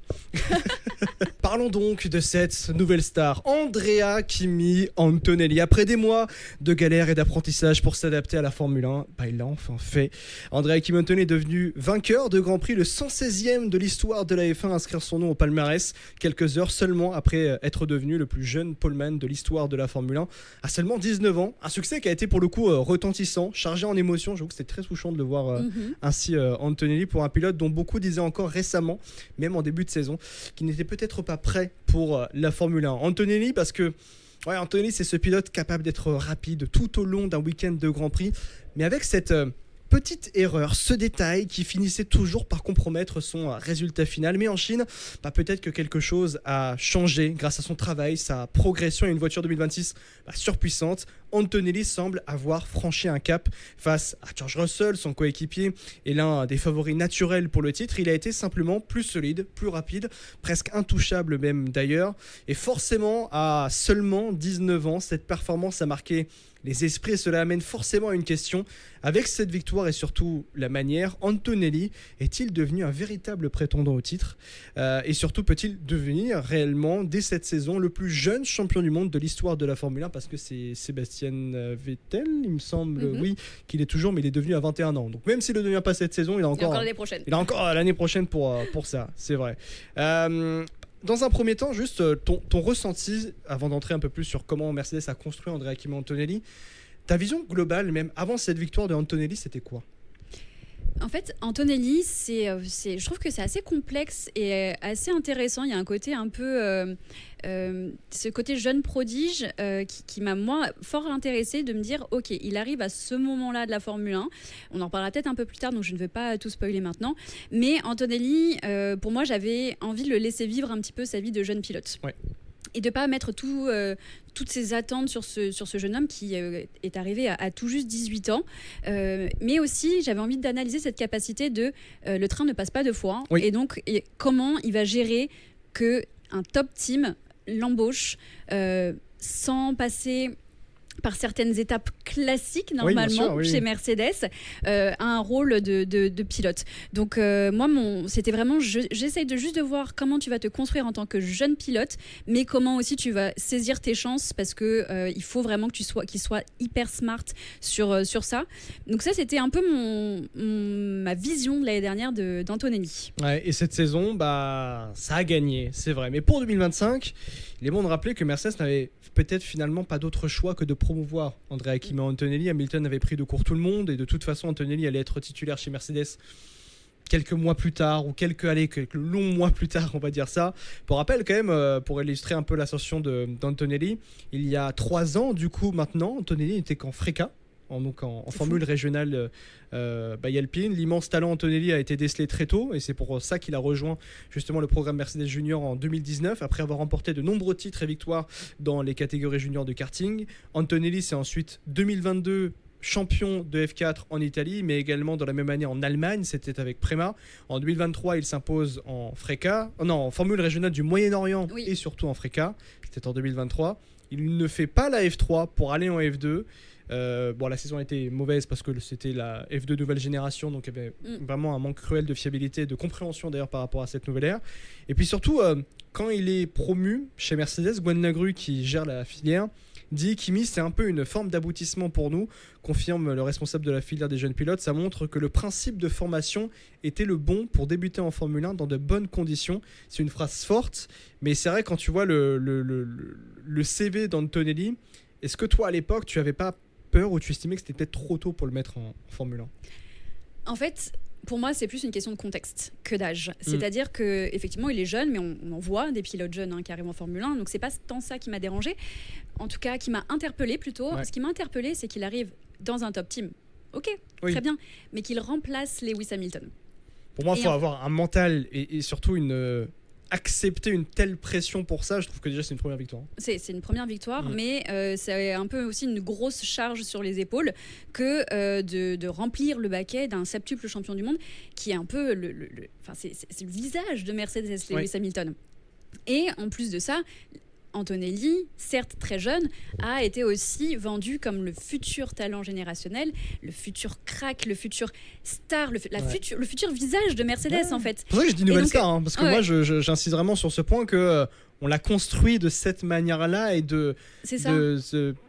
Parlons donc de cette nouvelle star, Andrea Kimi Antonelli. Après des mois de galère et d'apprentissage pour s'adapter à la Formule 1, il l'a enfin fait. Andrea Kimi Antonelli est devenu vainqueur de Grand Prix, le 116e de l'histoire de la F1 à inscrire son nom au palmarès, quelques heures seulement après être devenu le plus jeune poleman de l'histoire de la Formule 1, à seulement 19 ans. Un succès qui a été pour le coup retentissant, chargé en émotions. Je trouve que c'était très touchant de le voir ainsi Antonelli, pour un pilote dont beaucoup disaient encore récemment, même en début de saison, qu'il n'était peut-être pas prêt pour la Formule 1. Antonelli, parce que Antonelli, c'est ce pilote capable d'être rapide tout au long d'un week-end de Grand Prix, mais avec cette petite erreur, ce détail qui finissait toujours par compromettre son résultat final. Mais en Chine, peut-être que quelque chose a changé grâce à son travail, sa progression et une voiture 2026 surpuissante. Antonelli semble avoir franchi un cap face à George Russell, son coéquipier et l'un des favoris naturels pour le titre. Il a été simplement plus solide, plus rapide, presque intouchable même d'ailleurs. Et forcément, à seulement 19 ans, cette performance a marqué les esprits et cela amène forcément à une question. Avec cette victoire et surtout la manière, Antonelli est-il devenu un véritable prétendant au titre et surtout peut-il devenir réellement dès cette saison le plus jeune champion du monde de l'histoire de la Formule 1, parce que c'est Sébastien Vettel, il me semble, qu'il est toujours, mais il est devenu à 21 ans. Donc même s'il ne devient pas cette saison, il a encore l'année prochaine. Il a encore l'année prochaine pour ça, c'est vrai. Dans un premier temps, juste ton ressenti, avant d'entrer un peu plus sur comment Mercedes a construit Andrea Kimi Antonelli, ta vision globale, même avant cette victoire de Antonelli, c'était quoi ? En fait, Antonelli, je trouve que c'est assez complexe et assez intéressant. Il y a un côté un peu... ce côté jeune prodige qui m'a, moi, fort intéressée de me dire, ok, il arrive à ce moment-là de la Formule 1. On en reparlera peut-être un peu plus tard, donc je ne vais pas tout spoiler maintenant. Mais Antonelli, pour moi, j'avais envie de le laisser vivre un petit peu sa vie de jeune pilote. Ouais. Et de ne pas mettre toutes ses attentes sur ce jeune homme qui est arrivé à tout juste 18 ans. Mais aussi, j'avais envie d'analyser cette capacité de le train ne passe pas deux fois. Oui. Et donc, comment il va gérer qu'un top team l'embauche sans passer par certaines étapes classiques normalement chez Mercedes, un rôle de pilote. Donc moi, c'était vraiment, j'essaye juste de voir comment tu vas te construire en tant que jeune pilote, mais comment aussi tu vas saisir tes chances, parce que il faut vraiment qu'il soit hyper smart sur ça. Donc ça, c'était un peu ma vision de l'année dernière d'Antonelli. Ouais, et cette saison, ça a gagné, c'est vrai. Mais pour 2025, il est bon de rappeler que Mercedes n'avait peut-être finalement pas d'autre choix que de promouvoir Andrea Kimi Antonelli. Hamilton avait pris de court tout le monde et de toute façon Antonelli allait être titulaire chez Mercedes quelques mois plus tard, ou quelques longs mois plus tard, on va dire ça. Pour rappel quand même, pour illustrer un peu l'ascension d'Antonelli, il y a 3 ans du coup maintenant, Antonelli n'était qu'en FRECA, en formule régionale alpine. L'immense talent Antonelli a été décelé très tôt et c'est pour ça qu'il a rejoint justement le programme Mercedes Junior en 2019 après avoir remporté de nombreux titres et victoires dans les catégories juniors de karting. Antonelli, c'est ensuite 2022 champion de F4 en Italie, mais également dans la même année en Allemagne, c'était avec Prema. En 2023, il s'impose en formule régionale du Moyen-Orient et surtout en FRECA, c'était en 2023. Il ne fait pas la F3 pour aller en F2. La saison a été mauvaise parce que c'était la F2 nouvelle génération, donc il y avait vraiment un manque cruel de fiabilité, de compréhension d'ailleurs par rapport à cette nouvelle ère. Et puis surtout, quand il est promu chez Mercedes, Gwen Lagrue, qui gère la filière, dit Kimi, c'est un peu une forme d'aboutissement pour nous, confirme le responsable de la filière des jeunes pilotes. Ça montre que le principe de formation était le bon pour débuter en Formule 1 dans de bonnes conditions. C'est une phrase forte, mais c'est vrai quand tu vois le CV d'Antonelli, est-ce que toi à l'époque tu avais pas peur ou tu estimais que c'était peut-être trop tôt pour le mettre en Formule 1? En fait, pour moi, c'est plus une question de contexte que d'âge. C'est-à-dire qu'effectivement, il est jeune, mais on en voit des pilotes jeunes qui arrivent en Formule 1. Donc, c'est pas tant ça qui m'a dérangé. En tout cas, qui m'a interpellé plutôt. Ce qui m'a interpellé, c'est qu'il arrive dans un top team. Ok, très bien. Mais qu'il remplace Lewis Hamilton. Pour moi, il faut avoir un mental et surtout accepter une telle pression pour ça. Je trouve que déjà, c'est une première victoire. C'est une première victoire, mais c'est un peu aussi une grosse charge sur les épaules que de remplir le baquet d'un septuple champion du monde qui est un peu c'est le visage de Mercedes, Lewis Hamilton. Et en plus de ça, Antonelli, certes très jeune, a été aussi vendu comme le futur talent générationnel, le futur crack, le futur star, le futur visage de Mercedes en fait. C'est pour ça que je dis nouvelle star, parce que moi j'insiste vraiment sur ce point que on l'a construit de cette manière-là et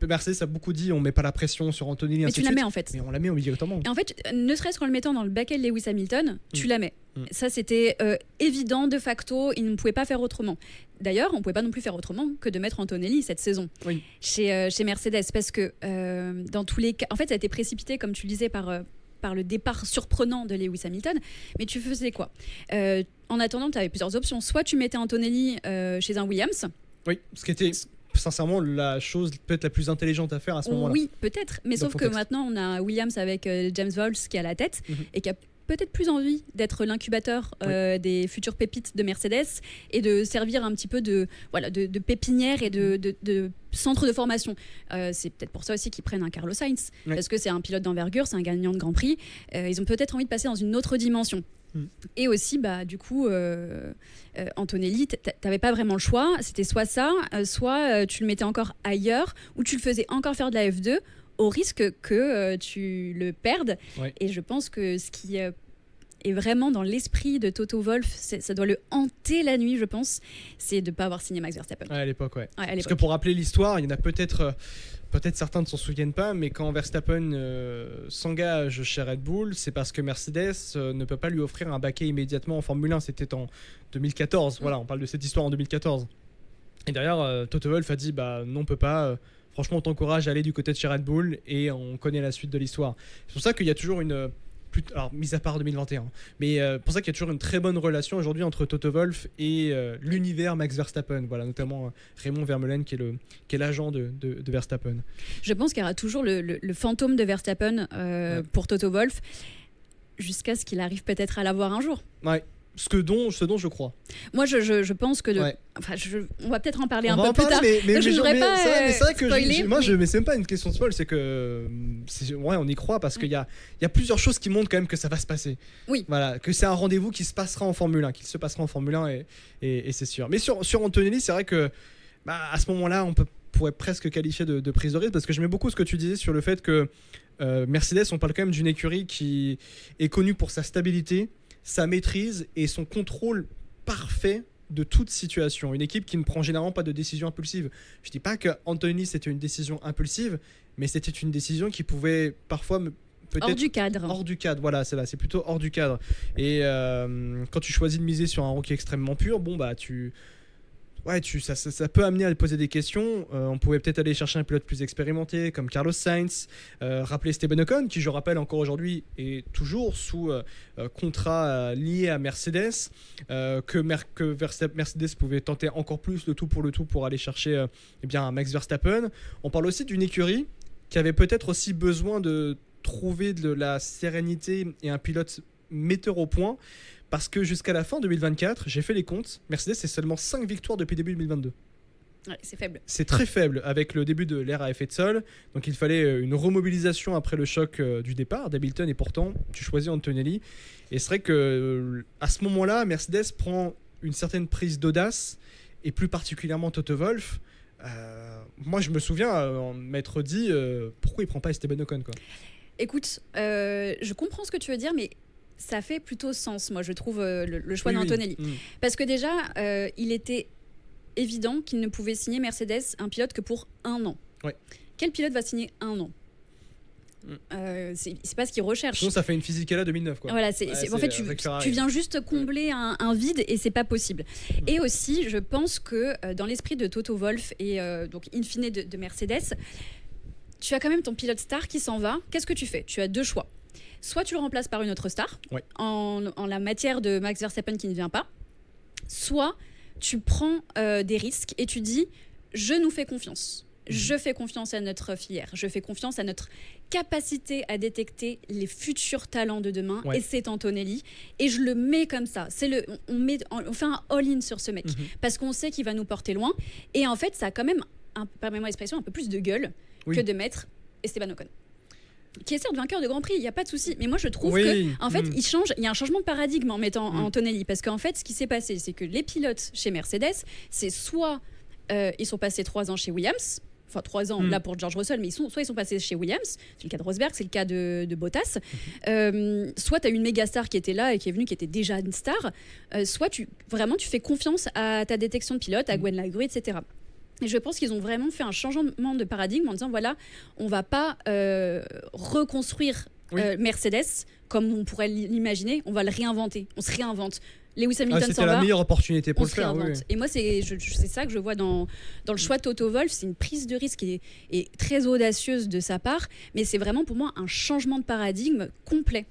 Mercedes a beaucoup dit on met pas la pression sur Antonelli. Mais tu la mets en fait. Mais on la met obligatoirement. Et en fait, ne serait-ce qu'en le mettant dans le baquet de Lewis Hamilton, tu la mets. Ça c'était évident de facto, il ne pouvait pas faire autrement. D'ailleurs, on ne pouvait pas non plus faire autrement que de mettre Antonelli cette saison chez Mercedes, parce que dans tous les cas, en fait, ça a été précipité, comme tu le disais, par le départ surprenant de Lewis Hamilton. Mais tu faisais quoi? En attendant, tu avais plusieurs options. Soit tu mettais Antonelli chez un Williams. Oui, ce qui était sincèrement la chose peut-être la plus intelligente à faire à ce moment-là. Oui, peut-être. Mais sauf que maintenant, on a Williams avec James Vowles qui est à la tête et qui a peut-être plus envie d'être l'incubateur des futures pépites de Mercedes et de servir un petit peu de pépinière et de centre de formation. C'est peut-être pour ça aussi qu'ils prennent un Carlos Sainz, parce que c'est un pilote d'envergure, c'est un gagnant de Grand Prix. Ils ont peut-être envie de passer dans une autre dimension. Et aussi, du coup, Antonelli, t'avais pas vraiment le choix. C'était soit ça, soit tu le mettais encore ailleurs, ou tu le faisais encore faire de la F2, au risque que tu le perdes. Et je pense que ce qui est vraiment dans l'esprit de Toto Wolff, ça doit le hanter la nuit, je pense, c'est de ne pas avoir signé Max Verstappen. À l'époque, Parce que pour rappeler l'histoire, il y en a peut-être certains ne s'en souviennent pas, mais quand Verstappen s'engage chez Red Bull, c'est parce que Mercedes ne peut pas lui offrir un baquet immédiatement en Formule 1. C'était en 2014. Voilà, on parle de cette histoire en 2014. Et derrière, Toto Wolff a dit non, on peut pas. Franchement, on t'encourage à aller du côté de chez Red Bull et on connaît la suite de l'histoire. C'est pour ça qu'il y a toujours alors, mis à part 2021, mais pour ça qu'il y a toujours une très bonne relation aujourd'hui entre Toto Wolff et l'univers Max Verstappen. Voilà, notamment Raymond Vermeulen qui est l'agent de Verstappen. Je pense qu'il y aura toujours le fantôme de Verstappen pour Toto Wolff jusqu'à ce qu'il arrive peut-être à l'avoir un jour. Ouais. Ce dont je crois. Moi, je pense que... on va peut-être en parler un peu plus tard. Mais je ne voudrais pas c'est vrai que spoiler. c'est même pas une question de spoil, c'est que... on y croit parce qu'il y a plusieurs choses qui montrent quand même que ça va se passer. Oui. Voilà, que c'est un rendez-vous qui se passera en Formule 1, et c'est sûr. Mais sur Antonelli, c'est vrai que à ce moment-là, on pourrait presque qualifier de prise de risque, parce que j'aimais beaucoup ce que tu disais sur le fait que Mercedes, on parle quand même d'une écurie qui est connue pour sa stabilité, sa maîtrise et son contrôle parfait de toute situation. Une équipe qui ne prend généralement pas de décision impulsive. Je ne dis pas que Antonelli c'était une décision impulsive, mais c'était une décision qui pouvait parfois peut-être... Hors du cadre. Hors du cadre, voilà, c'est plutôt hors du cadre. Et quand tu choisis de miser sur un rookie extrêmement pur, ça peut amener à poser des questions. On pouvait peut-être aller chercher un pilote plus expérimenté comme Carlos Sainz, rappeler Esteban Ocon, qui je rappelle encore aujourd'hui est toujours sous contrat lié à Mercedes, que Mercedes pouvait tenter encore plus le tout pour aller chercher un Max Verstappen. On parle aussi d'une écurie qui avait peut-être aussi besoin de trouver de la sérénité et un pilote metteur au point. Parce que jusqu'à la fin 2024, j'ai fait les comptes, Mercedes c'est seulement 5 victoires depuis début 2022. Ouais, c'est faible. C'est très faible avec le début de l'ère à effet de sol. Donc il fallait une remobilisation après le choc du départ d'Hamilton, et pourtant tu choisis Antonelli. Et c'est vrai que à ce moment-là, Mercedes prend une certaine prise d'audace, et plus particulièrement Toto Wolff. Moi je me souviens m'être dit pourquoi il prend pas Esteban Ocon, quoi. Écoute, je comprends ce que tu veux dire, mais ça fait plutôt sens, moi, je trouve, le choix d'Antonelli. Parce que déjà, il était évident qu'il ne pouvait signer Mercedes un pilote que pour 1 an. Ouais. Quel pilote va signer 1 an? C'est pas ce qu'ils recherchent. Sinon, ça fait une Physicala 2009, quoi. Voilà, en fait, tu viens juste combler un vide et c'est pas possible. Et aussi, je pense que dans l'esprit de Toto Wolff et donc in fine de Mercedes, tu as quand même ton pilote star qui s'en va. Qu'est-ce que tu fais? Tu as 2 choix. Soit tu le remplaces par une autre star, en la matière de Max Verstappen qui ne vient pas, soit tu prends des risques et tu dis je nous fais confiance. Je fais confiance à notre filière. Je fais confiance à notre capacité à détecter les futurs talents de demain. Et c'est Antonelli. Et je le mets comme ça. On fait un all-in sur ce mec. Parce qu'on sait qu'il va nous porter loin. Et en fait, ça a quand même, permets-moi l'expression, un peu plus de gueule que de mettre Esteban Ocon. Qui est certes vainqueur de Grand Prix, il n'y a pas de souci. Mais moi, je trouve que, en fait, il y a un changement de paradigme en mettant Antonelli. Parce qu'en fait, ce qui s'est passé, c'est que les pilotes chez Mercedes, c'est soit ils sont passés 3 ans chez Williams. Enfin, 3 ans là pour George Russell, mais soit ils sont passés chez Williams, c'est le cas de Rosberg, c'est le cas de Bottas, soit tu as une méga star qui était là et qui est venue, qui était déjà une star, soit tu fais confiance à ta détection de pilote, à Gwen Lagrue, etc. Et je pense qu'ils ont vraiment fait un changement de paradigme en disant voilà, on va pas reconstruire Mercedes comme on pourrait l'imaginer, on va le réinventer, on se réinvente. Lewis Hamilton s'en va. C'était la meilleure opportunité pour le faire. Et moi, c'est ça que je vois dans le choix de Toto Wolff. C'est une prise de risque et très audacieuse de sa part, mais c'est vraiment pour moi un changement de paradigme complet.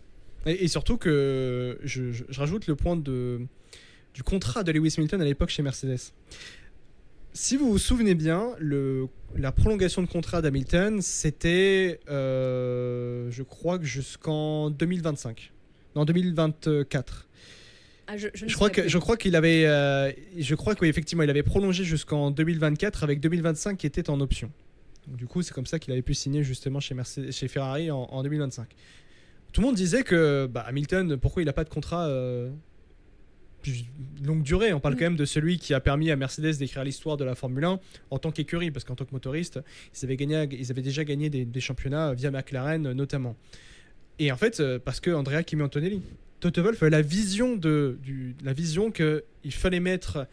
Et surtout que je rajoute le point du contrat de Lewis Hamilton à l'époque chez Mercedes. Si vous vous souvenez bien, la prolongation de contrat d'Hamilton, c'était, je crois que jusqu'en 2025. Non, 2024. Je crois qu'effectivement il avait prolongé jusqu'en 2024 avec 2025 qui était en option. Donc, du coup, c'est comme ça qu'il avait pu signer justement chez Ferrari en 2025. Tout le monde disait que Hamilton, pourquoi il n'a pas de contrat longue durée? On parle quand même de celui qui a permis à Mercedes d'écrire l'histoire de la Formule 1 en tant qu'écurie, parce qu'en tant que motoriste, ils avaient déjà gagné des championnats via McLaren notamment. Et en fait, parce que Andrea Kimi Antonelli, Toto Wolff a la vision qu'il fallait mettre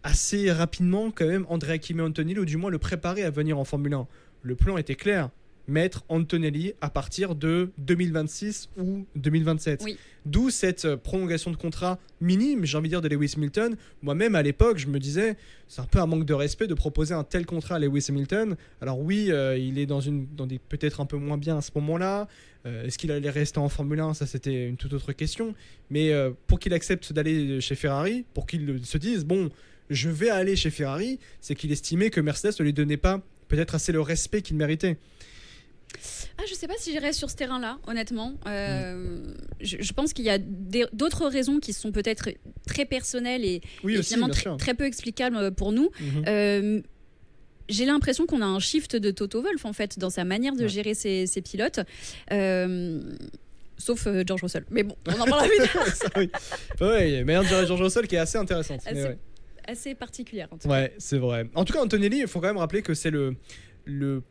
assez rapidement quand même Andrea Kimi Antonelli, ou du moins le préparer à venir en Formule 1. Le plan était clair, mettre Antonelli à partir de 2026 ou 2027. D'où cette prolongation de contrat minime, j'ai envie de dire, de Lewis Hamilton. Moi-même, à l'époque, je me disais, c'est un peu un manque de respect de proposer un tel contrat à Lewis Hamilton. Alors oui, il est dans des peut-être un peu moins bien à ce moment-là. Est-ce qu'il allait rester en Formule 1? Ça, c'était une toute autre question. Mais pour qu'il accepte d'aller chez Ferrari, pour qu'il se dise, bon, je vais aller chez Ferrari, c'est qu'il estimait que Mercedes ne lui donnait pas peut-être assez le respect qu'il méritait. Je sais pas si j'irais sur ce terrain-là, honnêtement. Je pense qu'il y a d'autres raisons qui sont peut-être très personnelles et finalement très peu explicables pour nous. J'ai l'impression qu'on a un shift de Toto Wolff en fait dans sa manière de gérer ses pilotes. Sauf George Russell. Mais bon, on en parlera plus tard. Il y a une manière de gérer George Russell qui est assez intéressante. Assez particulière en tout cas. Ouais, c'est vrai. En tout cas, Antonelli, il faut quand même rappeler que c'est le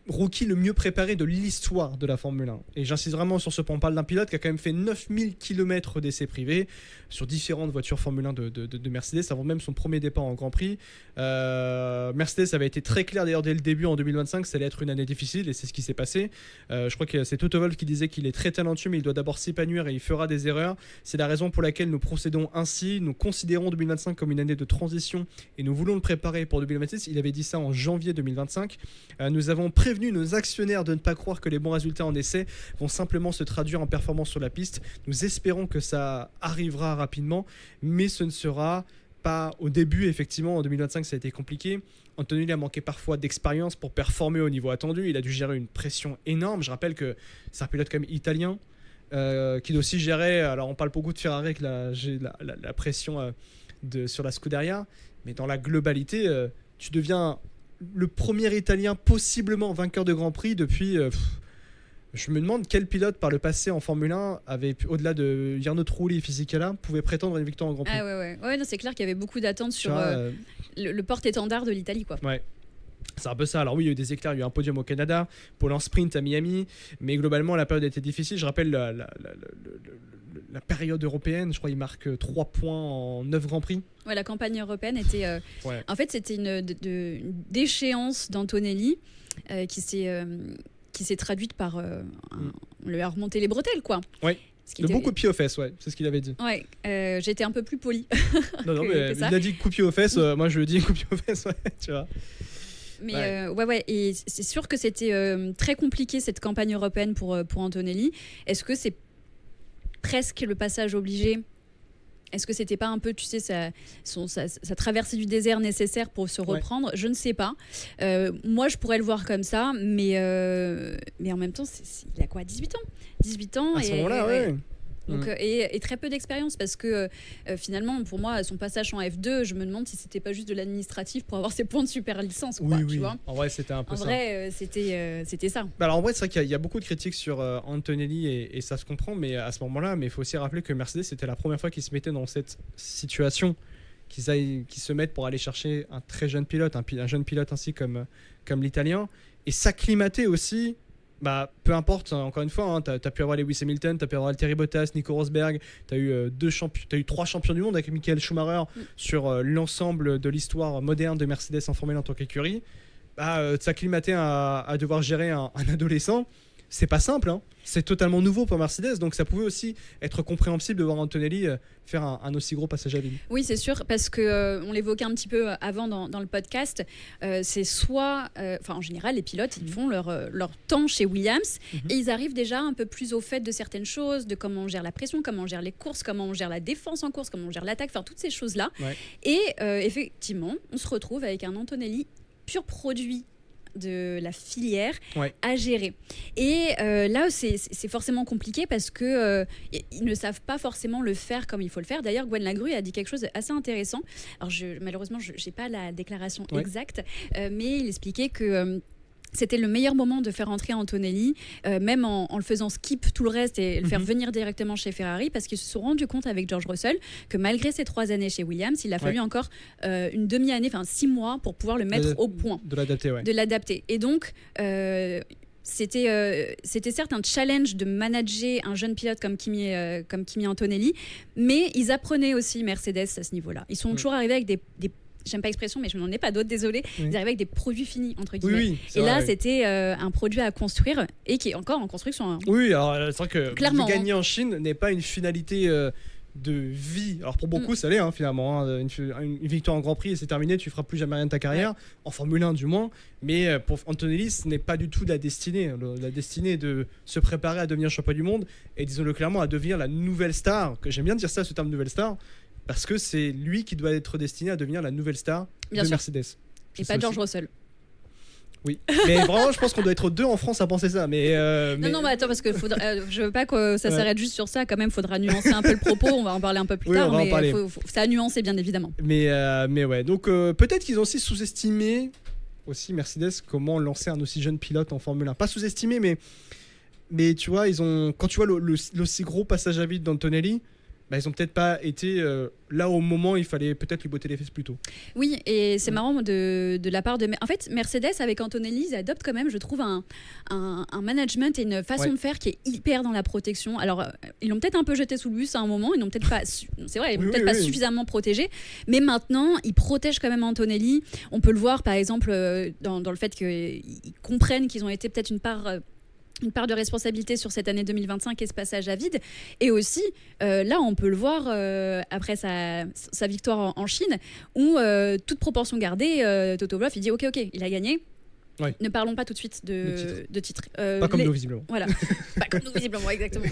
rookie le mieux préparé de l'histoire de la Formule 1. Et j'insiste vraiment sur ce point. On parle d'un pilote qui a quand même fait 9000 km d'essais privés sur différentes voitures Formule 1 de Mercedes avant même son premier départ en Grand Prix. Mercedes avait été très clair d'ailleurs dès le début en 2025, ça allait être une année difficile et c'est ce qui s'est passé. Je crois que c'est Toto Wolff qui disait qu'il est très talentueux mais il doit d'abord s'épanouir et il fera des erreurs. C'est la raison pour laquelle nous procédons ainsi. Nous considérons 2025 comme une année de transition et nous voulons le préparer pour 2026. Il avait dit ça en janvier 2025. Nous avons prévenu nos actionnaires de ne pas croire que les bons résultats en essai vont simplement se traduire en performance sur la piste. Nous espérons que ça arrivera rapidement, mais ce ne sera pas au début. Effectivement, en 2025, ça a été compliqué. Antonelli a manqué parfois d'expérience pour performer au niveau attendu. Il a dû gérer une pression énorme. Je rappelle que c'est un pilote quand même italien qui doit aussi gérer. Alors, on parle beaucoup de Ferrari avec la pression sur la Scuderia, mais dans la globalité, tu deviens le premier Italien possiblement vainqueur de Grand Prix depuis... je me demande quel pilote par le passé en Formule 1 avait, au-delà de Jarno Trulli et Fisichella, pouvait prétendre à une victoire en Grand Prix. Ouais, non, c'est clair qu'il y avait beaucoup d'attentes sur le porte-étendard de l'Italie, quoi. Ouais. C'est un peu ça. Alors oui, il y a eu des éclairs, il y a eu un podium au Canada, pour en sprint à Miami, mais globalement la période a été difficile. Je rappelle la période européenne, je crois qu'il marque 3 points en 9 Grands Prix. Ouais, la campagne européenne était... Ouais. En fait, c'était une déchéance d'Antonelli qui s'est traduite par... on lui a remonté les bretelles, quoi. Ouais. Le bon coup de pied aux fesses, ouais, c'est ce qu'il avait dit. Ouais, j'étais un peu plus polie. Non, mais il a dit coup de pied aux fesses, moi je le dis coup de pied aux fesses, ouais, tu vois. Mais ouais, et c'est sûr que c'était très compliqué cette campagne européenne pour Antonelli. Est-ce que c'est presque le passage obligé? Est-ce que c'était pas un peu, tu sais, sa traversée du désert nécessaire pour se reprendre? Je ne sais pas. Moi, je pourrais le voir comme ça, mais en même temps, il a quoi, 18 ans 18 ans à ce moment-là, ouais. Donc, et très peu d'expérience parce que finalement, pour moi, son passage en F2, je me demande si c'était pas juste de l'administratif pour avoir ses points de super licence. Quoi, oui. Tu vois, en vrai, c'était un peu ça. En vrai, c'était ça. Bah alors, en vrai, c'est vrai qu'il y a beaucoup de critiques sur Antonelli et ça se comprend, mais à ce moment-là, il faut aussi rappeler que Mercedes, c'était la première fois qu'ils se mettaient dans cette situation, qu'ils se mettent pour aller chercher un très jeune pilote, un jeune pilote ainsi comme l'Italien, et s'acclimater aussi. Bah, peu importe, encore une fois, t'as pu avoir Lewis Hamilton, t'as pu avoir Valtteri Bottas, Nico Rosberg, t'as eu 3 champions du monde avec Michael Schumacher sur l'ensemble de l'histoire moderne de Mercedes en Formule 1 en tant qu'écurie. S'acclimater à devoir gérer un adolescent, c'est pas simple, hein. C'est totalement nouveau pour Mercedes, donc ça pouvait aussi être compréhensible de voir Antonelli faire un aussi gros passage à vide. Oui, c'est sûr, parce que on l'évoquait un petit peu avant dans le podcast, c'est soit, en général, les pilotes, ils font leur temps chez Williams et ils arrivent déjà un peu plus au fait de certaines choses, de comment on gère la pression, comment on gère les courses, comment on gère la défense en course, comment on gère l'attaque, toutes ces choses-là. Ouais. Et effectivement, on se retrouve avec un Antonelli pur produit de la filière à gérer. Et là, c'est forcément compliqué parce que ils ne savent pas forcément le faire comme il faut le faire. D'ailleurs, Gwen Lagrue a dit quelque chose d'assez intéressant. Alors, malheureusement, je n'ai pas la déclaration exacte, mais il expliquait que c'était le meilleur moment de faire entrer Antonelli, même en le faisant skip tout le reste et le faire venir directement chez Ferrari, parce qu'ils se sont rendus compte avec George Russell que malgré ses 3 années chez Williams, il a fallu encore une demi-année, 6 mois pour pouvoir le mettre au point. De l'adapter, Et donc, c'était certes un challenge de manager un jeune pilote comme Kimi Antonelli, mais ils apprenaient aussi Mercedes à ce niveau-là. Ils sont toujours arrivés avec des j'aime pas l'expression, mais je n'en ai pas d'autres, désolé. Ils arrivaient avec des produits finis, entre guillemets. Oui, et là, c'était un produit à construire et qui est encore en construction. Hein. Oui, alors c'est vrai que clairement, gagner en Chine n'est pas une finalité de vie. Alors pour beaucoup, ça l'est finalement. Hein. Une victoire en Grand Prix et c'est terminé, tu feras plus jamais rien de ta carrière, en Formule 1 du moins. Mais pour Antonelli, ce n'est pas du tout la destinée. La destinée est de se préparer à devenir champion du monde et disons-le clairement, à devenir la nouvelle star. Que j'aime bien dire ça, ce terme nouvelle star. Parce que c'est lui qui doit être destiné à devenir la nouvelle star de Mercedes. Et pas George Russell. Oui, mais vraiment, je pense qu'on doit être 2 en France à penser ça. Non, mais attends, parce que je veux pas que ça s'arrête juste sur ça. Quand même, faudra nuancer un peu le propos. On va en parler un peu plus tard. Mais ça a nuancé, bien évidemment. Mais ouais, donc peut-être qu'ils ont aussi sous-estimé aussi Mercedes comment lancer un aussi jeune pilote en Formule 1. Pas sous-estimé, mais tu vois, quand tu vois l'aussi gros passage à vide d'Antonelli. Ils ont peut-être pas été là au moment où il fallait peut-être lui botter les fesses plus tôt. Oui, et c'est marrant de la part de... En fait, Mercedes, avec Antonelli, ils adoptent quand même, je trouve, un management et une façon de faire qui est hyper dans la protection. Alors, ils l'ont peut-être un peu jeté sous le bus à un moment, ils n'ont peut-être pas... C'est vrai, ils l'ont peut-être pas suffisamment protégé, mais maintenant, ils protègent quand même Antonelli. On peut le voir, par exemple, dans le fait qu'ils comprennent qu'ils ont été peut-être une part de responsabilité sur cette année 2025 et ce passage à vide. Et aussi, là, on peut le voir après sa victoire en Chine, où, toute proportion gardée, Toto Wolff, il dit « Ok, il a gagné ». Ne parlons pas tout de suite de titre. Pas comme nous, visiblement. Voilà, pas comme nous, visiblement, exactement.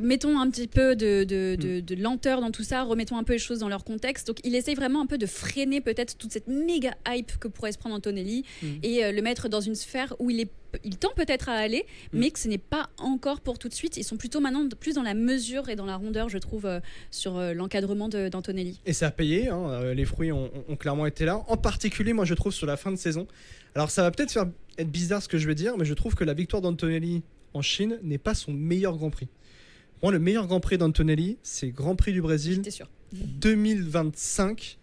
Mettons un petit peu de lenteur dans tout ça, remettons un peu les choses dans leur contexte. Donc, il essaye vraiment un peu de freiner peut-être toute cette méga hype que pourrait se prendre Antonelli et le mettre dans une sphère où il tend peut-être à aller, mais que ce n'est pas encore pour tout de suite. Ils sont plutôt maintenant plus dans la mesure et dans la rondeur, je trouve, sur l'encadrement d'Antonelli. Et ça a payé, les fruits ont clairement été là. En particulier, moi, je trouve, sur la fin de saison. Alors, ça va peut-être être bizarre ce que je vais dire, mais je trouve que la victoire d'Antonelli en Chine n'est pas son meilleur Grand Prix. Moi, le meilleur Grand Prix d'Antonelli, c'est Grand Prix du Brésil 2025,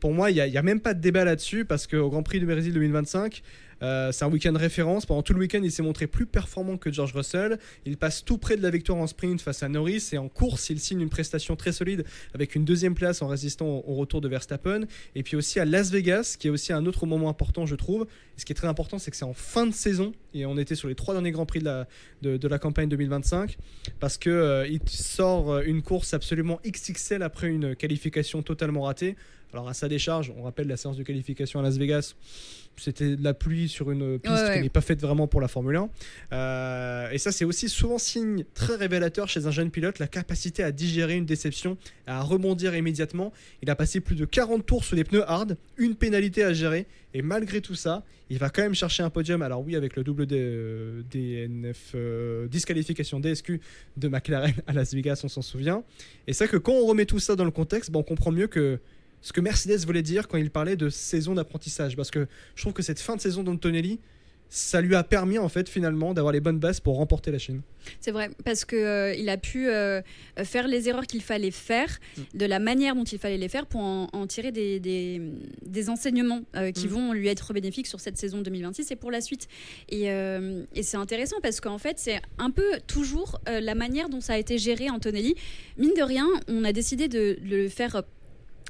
Pour moi, il n'y a même pas de débat là-dessus parce qu'au Grand Prix du Brésil 2025, c'est un week-end référence. Pendant tout le week-end, il s'est montré plus performant que George Russell. Il passe tout près de la victoire en sprint face à Norris et en course, il signe une prestation très solide avec une deuxième place en résistant au retour de Verstappen. Et puis aussi à Las Vegas, qui est aussi un autre moment important, je trouve. Et ce qui est très important, c'est que c'est en fin de saison et on était sur les 3 derniers Grands Prix de la campagne 2025 parce qu'il sort une course absolument XXL après une qualification totalement ratée. Alors à sa décharge, on rappelle la séance de qualification à Las Vegas, c'était de la pluie sur une piste qui n'est pas faite vraiment pour la Formule 1. Et ça, c'est aussi souvent signe très révélateur chez un jeune pilote, la capacité à digérer une déception, à rebondir immédiatement. Il a passé plus de 40 tours sous des pneus hard, une pénalité à gérer, et malgré tout ça, il va quand même chercher un podium. Alors oui, avec le double DNF, disqualification DSQ de McLaren à Las Vegas, on s'en souvient. Et c'est vrai que quand on remet tout ça dans le contexte, on comprend mieux que ce que Mercedes voulait dire quand il parlait de saison d'apprentissage, parce que je trouve que cette fin de saison d'Antonelli, ça lui a permis en fait finalement d'avoir les bonnes bases pour remporter la Chine. C'est vrai, parce qu'il a pu faire les erreurs qu'il fallait faire, de la manière dont il fallait les faire pour en tirer des enseignements qui vont lui être bénéfiques sur cette saison 2026 et pour la suite. Et c'est intéressant parce qu'en fait, c'est un peu toujours la manière dont ça a été géré Antonelli. Mine de rien, on a décidé de le faire...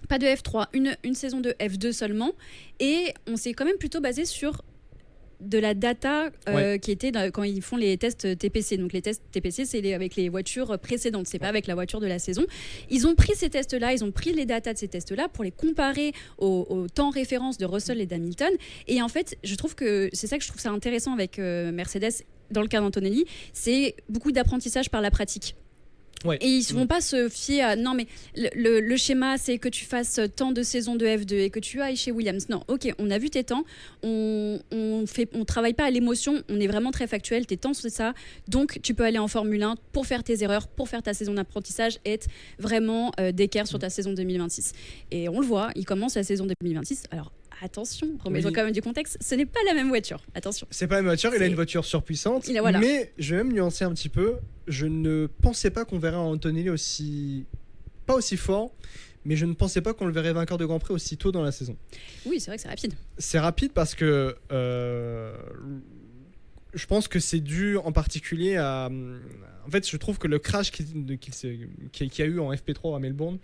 pas de F3, une saison de F2 seulement. Et on s'est quand même plutôt basé sur de la data qui était quand ils font les tests TPC. Donc les tests TPC, c'est avec les voitures précédentes, c'est pas avec la voiture de la saison. Ils ont pris ces tests-là, ils ont pris les datas de ces tests-là pour les comparer au temps référence de Russell et d'Hamilton. Et en fait, je trouve que c'est ça que je trouve ça intéressant avec Mercedes dans le cas d'Antonelli, c'est beaucoup d'apprentissage par la pratique. Ouais. Et ils ne vont pas se fier à non mais le schéma c'est que tu fasses tant de saisons de F2 et que tu ailles chez Williams. Non, ok, on a vu tes temps, on travaille pas à l'émotion, on est vraiment très factuel, tes temps c'est ça, donc tu peux aller en Formule 1 pour faire tes erreurs, pour faire ta saison d'apprentissage et être vraiment d'équerre sur ta saison 2026. Et on le voit, il commence la saison 2026, alors attention, remettons quand même du contexte, ce n'est pas la même voiture, attention. C'est pas la même voiture, il a une voiture surpuissante, mais je vais même nuancer un petit peu, je ne pensais pas qu'on verrait Antonelli pas aussi fort, mais je ne pensais pas qu'on le verrait vainqueur de Grand Prix aussi tôt dans la saison. Oui, c'est vrai que c'est rapide. C'est rapide parce que je pense que c'est dû en particulier à... En fait, je trouve que le crash qu'il y a eu en FP3 à Melbourne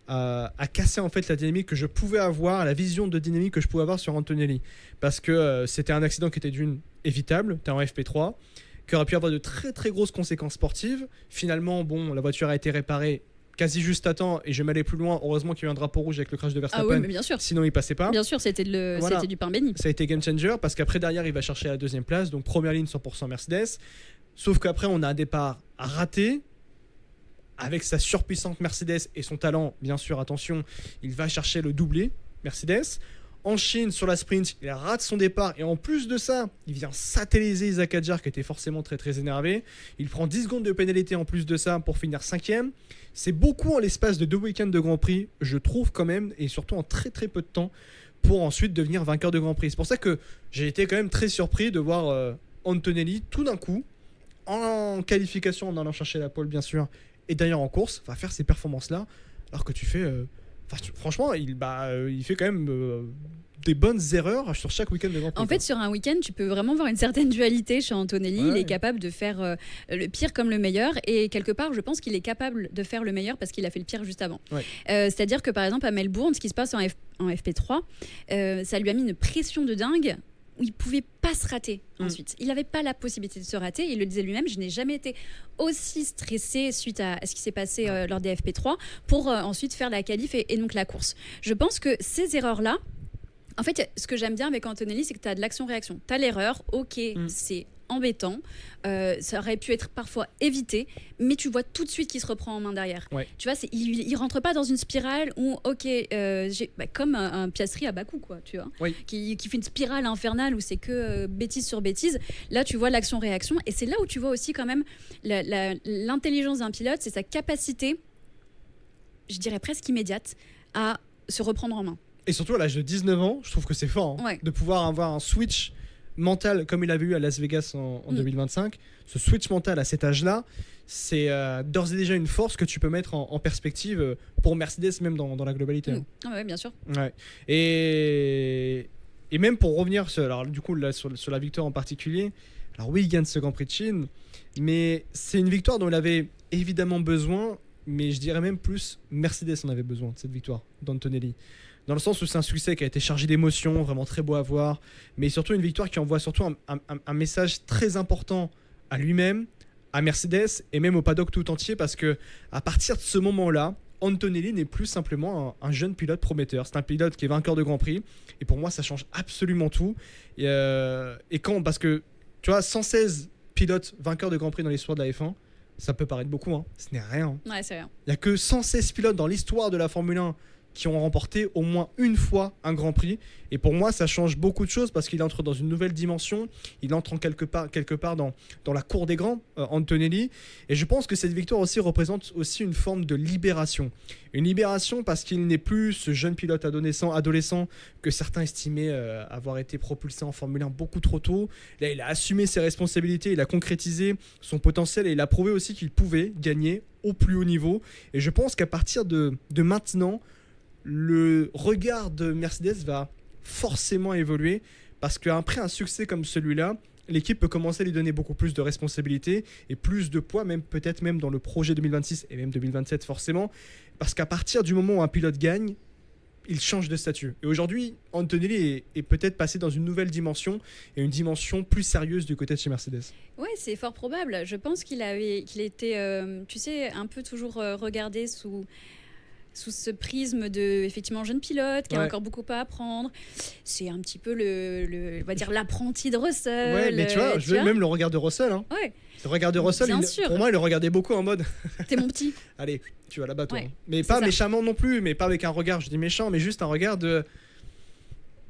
a cassé en fait la dynamique que je pouvais avoir, la vision de dynamique que je pouvais avoir sur Antonelli, parce que c'était un accident qui était d'une évitable, t'es en FP3, qui aurait pu avoir de très très grosses conséquences sportives. Finalement, la voiture a été réparée quasi juste à temps et je vais m'aller plus loin. Heureusement qu'il y a eu un drapeau rouge avec le crash de Verstappen. Ah oui, mais bien sûr. Sinon il passait pas. Bien sûr, c'était du pain béni. Ça a été game changer parce qu'après derrière il va chercher la deuxième place, donc première ligne 100% Mercedes. Sauf qu'après on a un départ raté. Avec sa surpuissante Mercedes et son talent, bien sûr, attention, il va chercher le doublé Mercedes. En Chine, sur la sprint, il rate son départ et en plus de ça, il vient satelliser Isaac Hadjar qui était forcément très très énervé. Il prend 10 secondes de pénalité en plus de ça pour finir 5e. C'est beaucoup en l'espace de 2 week-ends de Grand Prix, je trouve quand même, et surtout en très très peu de temps, pour ensuite devenir vainqueur de Grand Prix. C'est pour ça que j'ai été quand même très surpris de voir Antonelli tout d'un coup, en qualification en allant chercher la pole bien sûr, et d'ailleurs en course, va faire ces performances-là, alors que tu fais... franchement, il fait quand même des bonnes erreurs sur chaque week-end de Grand Prix. En fait, sur un week-end, tu peux vraiment voir une certaine dualité chez Antonelli. Ouais. Il est capable de faire le pire comme le meilleur. Et quelque part, je pense qu'il est capable de faire le meilleur parce qu'il a fait le pire juste avant. Ouais. C'est-à-dire que, par exemple, à Melbourne, ce qui se passe en FP3, ça lui a mis une pression de dingue où il pouvait pas se rater ensuite. Il n'avait pas la possibilité de se rater. Il le disait lui-même, je n'ai jamais été aussi stressé suite à ce qui s'est passé lors des FP3 pour ensuite faire la qualif et donc la course. Je pense que ces erreurs-là, en fait, ce que j'aime bien avec Antonelli, c'est que tu as de l'action-réaction. Tu as l'erreur, ok, c'est embêtant, ça aurait pu être parfois évité, mais tu vois tout de suite qu'il se reprend en main derrière. Ouais. Tu vois, il rentre pas dans une spirale où, ok, comme un Piastri à Bakou, quoi, tu vois, oui. qui fait une spirale infernale où c'est que bêtise sur bêtise. Là, tu vois l'action-réaction, et c'est là où tu vois aussi quand même l'intelligence d'un pilote, c'est sa capacité, je dirais presque immédiate, à se reprendre en main. Et surtout à l'âge de 19 ans, je trouve que c'est fort de pouvoir avoir un switch mental comme il avait eu à Las Vegas en 2025, ce switch mental à cet âge-là, c'est d'ores et déjà une force que tu peux mettre en perspective pour Mercedes, même dans la globalité. Ah ouais, bien sûr. Ouais. Et même pour revenir alors, du coup, là, sur la victoire en particulier, alors oui, il gagne ce Grand Prix de Chine, mais c'est une victoire dont il avait évidemment besoin, mais je dirais même plus Mercedes en avait besoin de cette victoire d'Antonelli. Dans le sens où c'est un succès qui a été chargé d'émotions, vraiment très beau à voir, mais surtout une victoire qui envoie surtout un message très important à lui-même, à Mercedes et même au paddock tout entier, parce que à partir de ce moment-là, Antonelli n'est plus simplement un jeune pilote prometteur. C'est un pilote qui est vainqueur de Grand Prix, et pour moi ça change absolument tout. Parce que tu vois, 116 pilotes vainqueurs de Grand Prix dans l'histoire de la F1, ça peut paraître beaucoup, hein. Ce n'est rien. Ouais, c'est rien. Il n'y a que 116 pilotes dans l'histoire de la Formule 1 qui ont remporté au moins une fois un Grand Prix. Et pour moi, ça change beaucoup de choses parce qu'il entre dans une nouvelle dimension. Il entre en quelque part dans la cour des grands, Antonelli. Et je pense que cette victoire aussi représente aussi une forme de libération. Une libération parce qu'il n'est plus ce jeune pilote adolescent que certains estimaient avoir été propulsé en Formule 1 beaucoup trop tôt. Là, il a assumé ses responsabilités, il a concrétisé son potentiel et il a prouvé aussi qu'il pouvait gagner au plus haut niveau. Et je pense qu'à partir de maintenant, le regard de Mercedes va forcément évoluer parce qu'après un succès comme celui-là, l'équipe peut commencer à lui donner beaucoup plus de responsabilités et plus de poids, peut-être même dans le projet 2026 et même 2027 forcément, parce qu'à partir du moment où un pilote gagne, il change de statut. Et aujourd'hui, Antonelli est peut-être passé dans une nouvelle dimension et une dimension plus sérieuse du côté de chez Mercedes. Ouais, c'est fort probable. Je pense qu'il était, tu sais, un peu toujours regardé sous ce prisme de effectivement jeune pilote qui a encore beaucoup à apprendre. C'est un petit peu on va dire l'apprenti de Russell. Ouais, mais tu vois, je veux même le regard de Russell. Hein. Ouais. Le regard de Russell, pour moi, il le regardait beaucoup en mode. T'es mon petit. Allez, tu vas là-bas, toi. Ouais, mais pas méchamment non plus, mais pas avec un regard, je dis méchant, mais juste un regard de.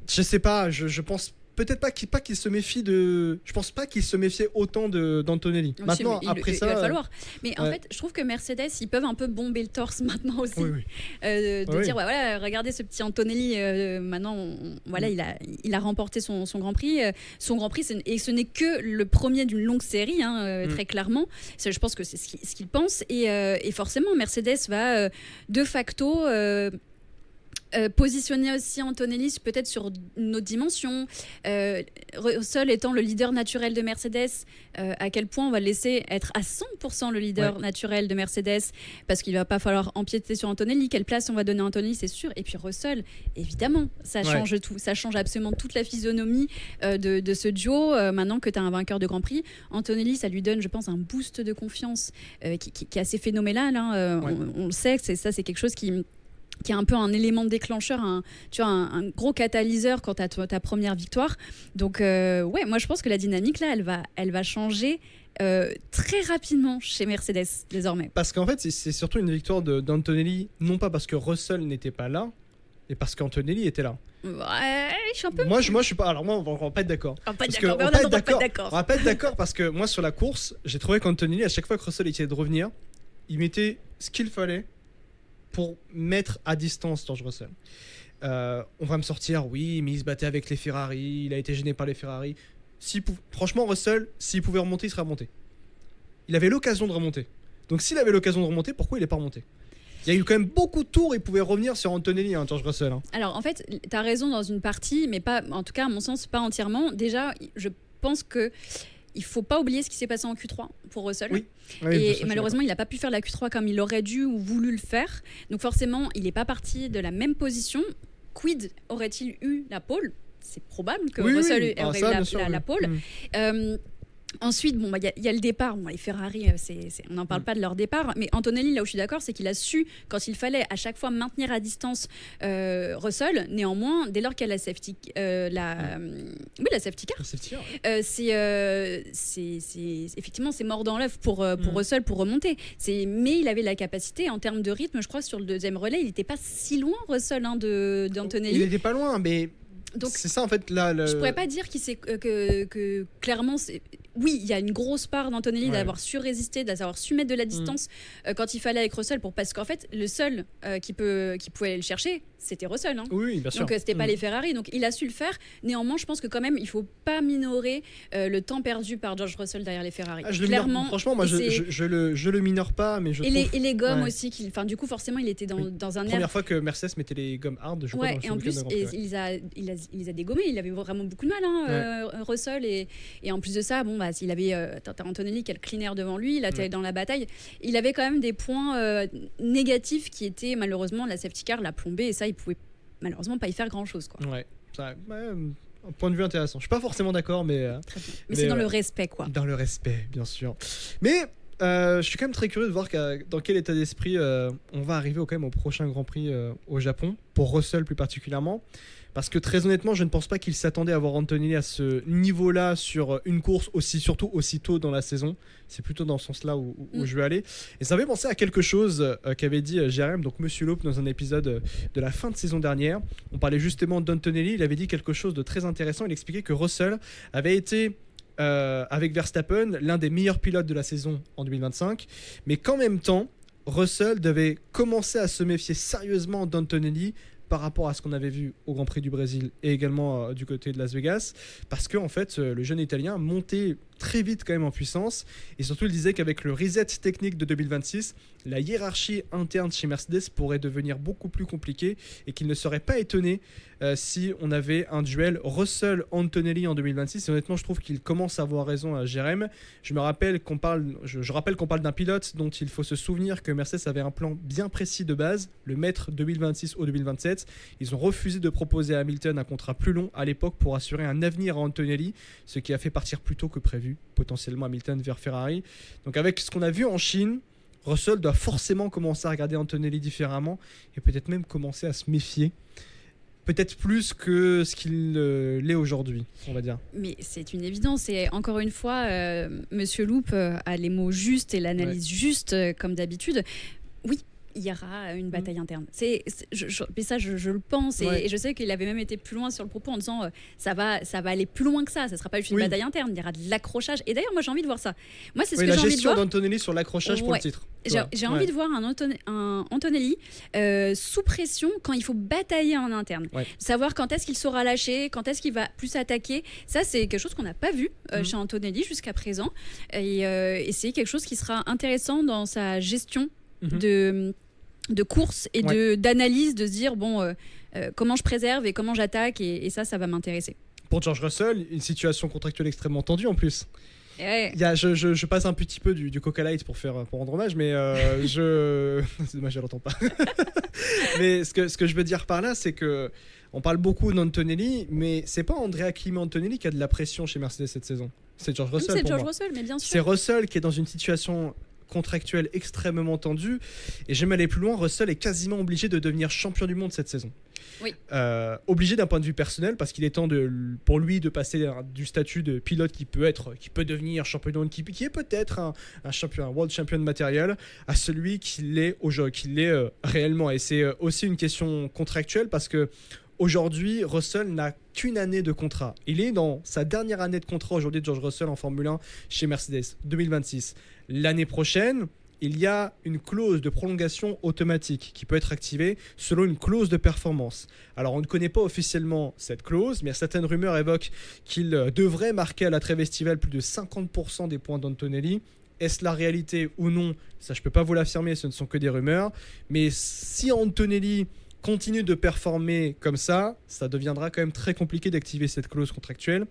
Je sais pas, je pense. Peut-être pas qu'il se méfie de. Je pense pas qu'il se méfiait autant d'Antonelli. Maintenant, après ça. Il va falloir. Mais en fait, je trouve que Mercedes, ils peuvent un peu bomber le torse maintenant aussi. Oui. Dire, voilà, regardez ce petit Antonelli, maintenant, voilà, il a remporté son Grand Prix. Son Grand Prix, et ce n'est que le premier d'une longue série, très clairement. Je pense que c'est ce qu'il pense. Et forcément, Mercedes va de facto. Positionner aussi Antonelli peut-être sur une autre dimension. Russell étant le leader naturel de Mercedes, à quel point on va le laisser être à 100% le leader naturel de Mercedes, parce qu'il va pas falloir empiéter sur Antonelli. Quelle place on va donner à Antonelli, c'est sûr. Et puis Russell, évidemment, ça change tout. Ça change absolument toute la physionomie de ce duo. Maintenant que tu as un vainqueur de Grand Prix, Antonelli, ça lui donne, je pense, un boost de confiance qui est assez phénoménal. On le sait, c'est quelque chose qui est un peu un élément déclencheur, un gros catalyseur quand tu as ta première victoire. Donc, moi, je pense que la dynamique, là, elle va changer très rapidement chez Mercedes, désormais. Parce qu'en fait, c'est surtout une victoire d'Antonelli, non pas parce que Russell n'était pas là, mais parce qu'Antonelli était là. Ouais, je suis un peu... Moi, je suis pas... Alors, moi, on va pas être d'accord. On va pas être d'accord. On va pas être d'accord parce que moi, sur la course, j'ai trouvé qu'Antonelli, à chaque fois que Russell essayait de revenir, il mettait ce qu'il fallait pour mettre à distance George Russell. On va me sortir, oui, mais il se battait avec les Ferrari, il a été gêné par les Ferrari. Franchement, Russell, s'il pouvait remonter, il serait remonté. Il avait l'occasion de remonter. Donc s'il avait l'occasion de remonter, pourquoi il n'est pas remonté ? Il y a eu quand même beaucoup de tours, il pouvait revenir sur Antonelli, George Russell. Alors en fait, tu as raison dans une partie, mais pas, en tout cas à mon sens, pas entièrement. Déjà, je pense que il faut pas oublier ce qui s'est passé en Q3 pour Russell. Oui, et malheureusement, il n'a pas pu faire la Q3 comme il aurait dû ou voulu le faire. Donc forcément, il n'est pas parti de la même position. Quid aurait-il eu la pole ? C'est probable que Russell aurait eu la pole. Ensuite, il y a le départ. Les Ferrari, on n'en parle pas de leur départ. Mais Antonelli, là où je suis d'accord, c'est qu'il a su, quand il fallait à chaque fois maintenir à distance Russell. Néanmoins, dès lors qu'il y a la safety, la safety car, effectivement, c'est mort dans l'œuf pour Russell pour remonter. Mais il avait la capacité, en termes de rythme, je crois, sur le deuxième relais, il n'était pas si loin, Russell, d'Antonelli. Il n'était pas loin, mais... Donc, c'est ça en fait là. Je pourrais pas dire que clairement oui, il y a une grosse part d'Antonelli d'avoir su résister, d'avoir su mettre de la distance quand il fallait avec Russell parce qu'en fait le seul qui pouvait aller le chercher, c'était Russell. Oui, bien sûr. Donc c'était pas les Ferrari. Donc il a su le faire. Néanmoins, je pense que quand même, il faut pas minorer le temps perdu par George Russell derrière les Ferrari. Clairement. Franchement, moi, je le minore pas, mais je trouve... Et les gommes aussi. Du coup, forcément, il était dans un air... Première fois que Mercedes mettait les gommes hard, je crois. Et en plus, il les a dégommés. Il avait vraiment beaucoup de mal, Russell. Et en plus de ça, il avait t'as Antonelli qui a le clean air devant lui. Il était dans la bataille. Il avait quand même des points négatifs qui étaient malheureusement la safety car l'a plombé. Et ça, il pouvait malheureusement pas y faire grand chose, quoi. Ouais, un point de vue intéressant. Je suis pas forcément d'accord, mais c'est dans le respect, quoi. Dans le respect, bien sûr. Mais je suis quand même très curieux de voir dans quel état d'esprit on va arriver quand même au prochain Grand Prix au Japon, pour Russell plus particulièrement. Parce que très honnêtement, je ne pense pas qu'il s'attendait à voir Antonelli à ce niveau-là sur une course surtout aussi tôt dans la saison. C'est plutôt dans ce sens-là où je vais aller. Et ça me fait penser à quelque chose qu'avait dit Jérém, donc Monsieur Lope, dans un épisode de la fin de saison dernière. On parlait justement d'Antonelli. Il avait dit quelque chose de très intéressant. Il expliquait que Russell avait été, avec Verstappen, l'un des meilleurs pilotes de la saison en 2025. Mais qu'en même temps, Russell devait commencer à se méfier sérieusement d'Antonelli par rapport à ce qu'on avait vu au Grand Prix du Brésil et également du côté de Las Vegas, parce que en fait le jeune Italien montait très vite quand même en puissance, et surtout il disait qu'avec le reset technique de 2026, la hiérarchie interne chez Mercedes pourrait devenir beaucoup plus compliquée, et qu'il ne serait pas étonné si on avait un duel Russell-Antonelli en 2026. Et honnêtement, je trouve qu'il commence à avoir raison à Jérém. Je rappelle qu'on parle d'un pilote dont il faut se souvenir que Mercedes avait un plan bien précis de base, le mettre 2026 au 2027. Ils ont refusé de proposer à Hamilton un contrat plus long à l'époque pour assurer un avenir à Antonelli, ce qui a fait partir plus tôt que prévu potentiellement Hamilton vers Ferrari. Donc avec ce qu'on a vu en Chine, Russell doit forcément commencer à regarder Antonelli différemment, et peut-être même commencer à se méfier, peut-être plus que ce qu'il l'est aujourd'hui, on va dire. Mais c'est une évidence, et encore une fois, Monsieur Loop a les mots justes et l'analyse juste, comme d'habitude. Oui, il y aura une bataille interne. Mais ça, je le pense. Et je sais qu'il avait même été plus loin sur le propos en disant ça va aller plus loin que ça. Ça ne sera pas juste une bataille interne. Il y aura de l'accrochage. Et d'ailleurs, moi, j'ai envie de voir ça. Moi, c'est ce que j'ai envie de voir. La gestion d'Antonelli sur l'accrochage pour le titre. J'ai envie de voir un Antonelli sous pression quand il faut batailler en interne. Savoir quand est-ce qu'il saura lâcher, quand est-ce qu'il va plus attaquer. Ça, c'est quelque chose qu'on n'a pas vu chez Antonelli jusqu'à présent. Et c'est quelque chose qui sera intéressant dans sa gestion de course et d'analyse, de se dire comment je préserve et comment j'attaque, et ça va m'intéresser. Pour George Russell, une situation contractuelle extrêmement tendue en plus. Ouais. Je passe un petit peu du Coca Light pour rendre hommage, mais c'est dommage, elle l'entend pas. Mais ce que je veux dire par là, c'est que on parle beaucoup d'Antonelli, mais c'est pas Andrea Kimi Antonelli qui a de la pression chez Mercedes cette saison. C'est George Russell. C'est George Russell, mais bien sûr. C'est Russell qui est dans une situation contractuelle extrêmement tendue, et j'aime aller plus loin. Russell est quasiment obligé de devenir champion du monde cette saison. Oui. Obligé d'un point de vue personnel, parce qu'il est temps pour lui de passer du statut de pilote qui peut devenir champion du monde, qui est peut-être un world champion matériel, à celui qu'il est réellement. Et c'est aussi une question contractuelle, parce que aujourd'hui, Russell n'a qu'une année de contrat. Il est dans sa dernière année de contrat aujourd'hui, George Russell, en Formule 1 chez Mercedes, 2026. L'année prochaine, il y a une clause de prolongation automatique qui peut être activée selon une clause de performance. Alors, on ne connaît pas officiellement cette clause, mais certaines rumeurs évoquent qu'il devrait marquer à la trêve estivale plus de 50% des points d'Antonelli. Est-ce la réalité ou non? Ça, je ne peux pas vous l'affirmer, ce ne sont que des rumeurs. Mais si Antonelli continue de performer comme ça deviendra quand même très compliqué d'activer cette clause contractuelle,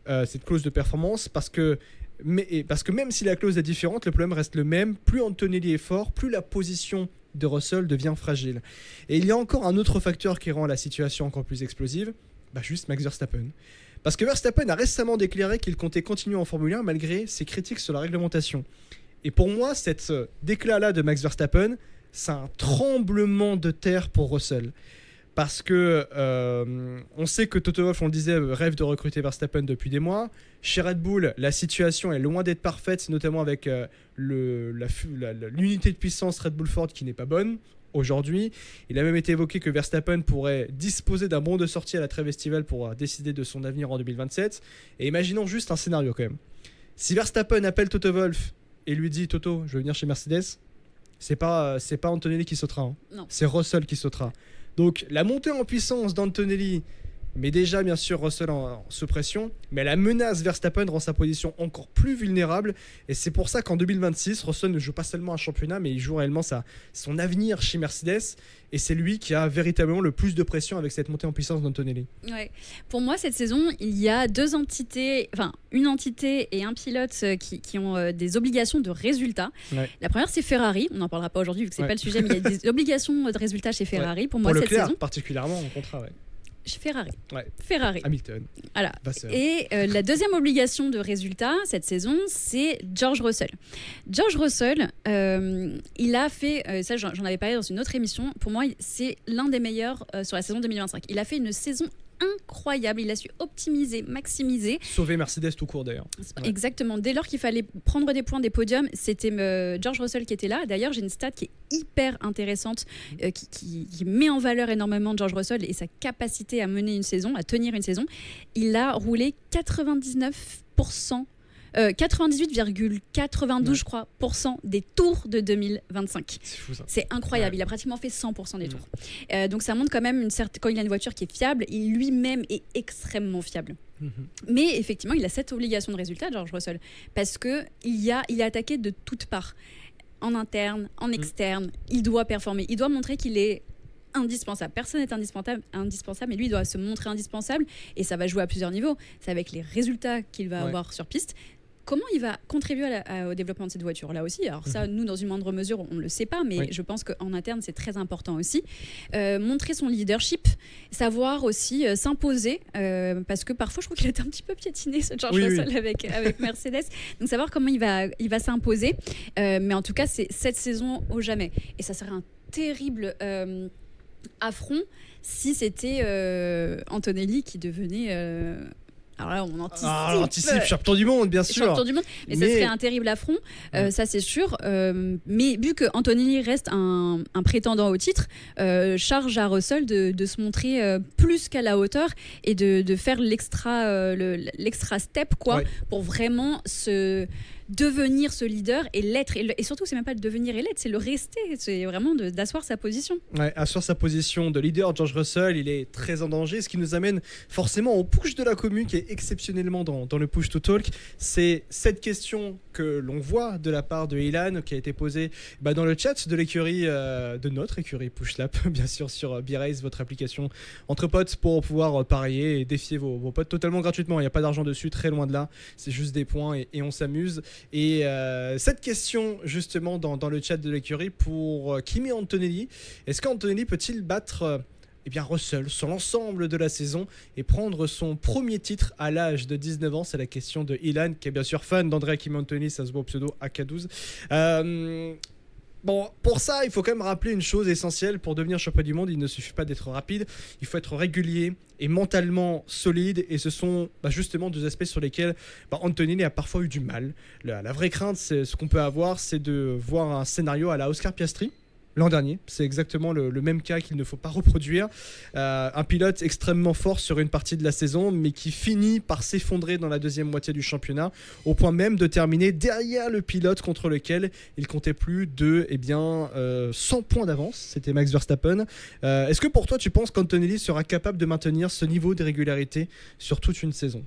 cette clause de performance, parce que même si la clause est différente, le problème reste le même. Plus Antonelli est fort, plus la position de Russell devient fragile. Et il y a encore un autre facteur qui rend la situation encore plus explosive, juste Max Verstappen. Parce que Verstappen a récemment déclaré qu'il comptait continuer en Formule 1 malgré ses critiques sur la réglementation. Et pour moi, cette déclat-là de Max Verstappen, c'est un tremblement de terre pour Russell. Parce que on sait que Toto Wolff, on le disait, rêve de recruter Verstappen depuis des mois. Chez Red Bull, la situation est loin d'être parfaite, notamment avec l'unité de puissance Red Bull Ford qui n'est pas bonne aujourd'hui. Il a même été évoqué que Verstappen pourrait disposer d'un bon de sortie à la trêve estivale pour décider de son avenir en 2027. Et imaginons juste un scénario quand même. Si Verstappen appelle Toto Wolff et lui dit « Toto, je veux venir chez Mercedes », c'est pas Antonelli qui sautera. Non. C'est Russell qui sautera. Donc la montée en puissance d'Antonelli, mais déjà bien sûr Russell sous pression, mais la menace Verstappen rend sa position encore plus vulnérable, et c'est pour ça qu'en 2026, Russell ne joue pas seulement un championnat, mais il joue réellement son avenir chez Mercedes, et c'est lui qui a véritablement le plus de pression avec cette montée en puissance d'Antonelli. Ouais. Pour moi, cette saison, il y a une entité et un pilote qui ont des obligations de résultats. Ouais. La première, c'est Ferrari. On n'en parlera pas aujourd'hui vu que c'est pas le sujet, mais il y a des obligations de résultats chez Ferrari. Ouais. Pour moi, cette saison, particulièrement en contrat. Ouais. Ferrari. Ouais. Hamilton. Voilà. Vasseur. Et la deuxième obligation de résultat cette saison, c'est George Russell. George Russell, il a fait, ça j'en avais parlé dans une autre émission, pour moi c'est l'un des meilleurs sur la saison 2025. Il a fait une saison incroyable, il a su optimiser, maximiser. Sauver Mercedes tout court d'ailleurs. Ouais. Exactement, dès lors qu'il fallait prendre des points des podiums, c'était George Russell qui était là. D'ailleurs, j'ai une stat qui est hyper intéressante, qui met en valeur énormément George Russell et sa capacité à mener une saison, à tenir une saison. Il a roulé 98%. 98,92 je crois des tours de 2025. C'est fou ça. C'est incroyable. Ouais. Il a pratiquement fait 100% des tours. Donc ça montre quand même quand il a une voiture qui est fiable, il lui-même est extrêmement fiable. Mais effectivement, il a cette obligation de résultat, George Russell, parce que il est attaqué de toutes parts, en interne, en externe. Il doit performer, il doit montrer qu'il est indispensable. Personne n'est indispensable, mais lui, il doit se montrer indispensable, et ça va jouer à plusieurs niveaux. C'est avec les résultats qu'il va avoir sur piste. Comment il va contribuer au développement de cette voiture là aussi? Alors ça, nous, dans une moindre mesure, on ne le sait pas, mais je pense qu'en interne, c'est très important aussi. Montrer son leadership, savoir aussi s'imposer, parce que parfois, je trouve qu'il a été un petit peu piétiné, ce George Russell avec Mercedes. Donc savoir comment il va s'imposer. Mais en tout cas, c'est cette saison au jamais. Et ça serait un terrible affront si c'était Antonelli qui devenait... Alors là, on anticipe. Champion du monde, bien sûr. Champion du monde, mais ça serait un terrible affront, ça c'est sûr. Mais vu que Antonelli reste un prétendant au titre, charge à Russell de se montrer plus qu'à la hauteur et de faire l'extra step pour vraiment devenir ce leader et l'être, et surtout c'est même pas le devenir et l'être, c'est le rester, c'est vraiment d'asseoir sa position. Ouais, asseoir sa position de leader. George Russell, il est très en danger, ce qui nous amène forcément au push de la commu qui est exceptionnellement dans le push to talk. C'est cette question que l'on voit de la part de Ilan qui a été posée dans le chat de l'écurie, de notre écurie Pushlap, bien sûr, sur B-Race, votre application entre potes pour pouvoir parier et défier vos potes totalement gratuitement. Il n'y a pas d'argent dessus, très loin de là, c'est juste des points et on s'amuse. Et cette question justement dans le chat de l'écurie pour Kimi Antonelli, est-ce qu'Antonelli peut-il battre Russell sur l'ensemble de la saison et prendre son premier titre à l'âge de 19 ans? C'est la question de Ilan, qui est bien sûr fan d'Andrea Kimi Antonelli, ça se voit au pseudo AK12. Bon, pour ça, il faut quand même rappeler une chose essentielle. Pour devenir champion du monde, il ne suffit pas d'être rapide, il faut être régulier et mentalement solide. Et ce sont justement deux aspects sur lesquels Antonelli a parfois eu du mal. La vraie crainte, ce qu'on peut avoir, c'est de voir un scénario à la Oscar Piastri. L'an dernier, c'est exactement le même cas qu'il ne faut pas reproduire. Un pilote extrêmement fort sur une partie de la saison, mais qui finit par s'effondrer dans la deuxième moitié du championnat, au point même de terminer derrière le pilote contre lequel il comptait plus de 100 points d'avance. C'était Max Verstappen. Est-ce que pour toi, tu penses qu'Antonelli sera capable de maintenir ce niveau de régularité sur toute une saison ?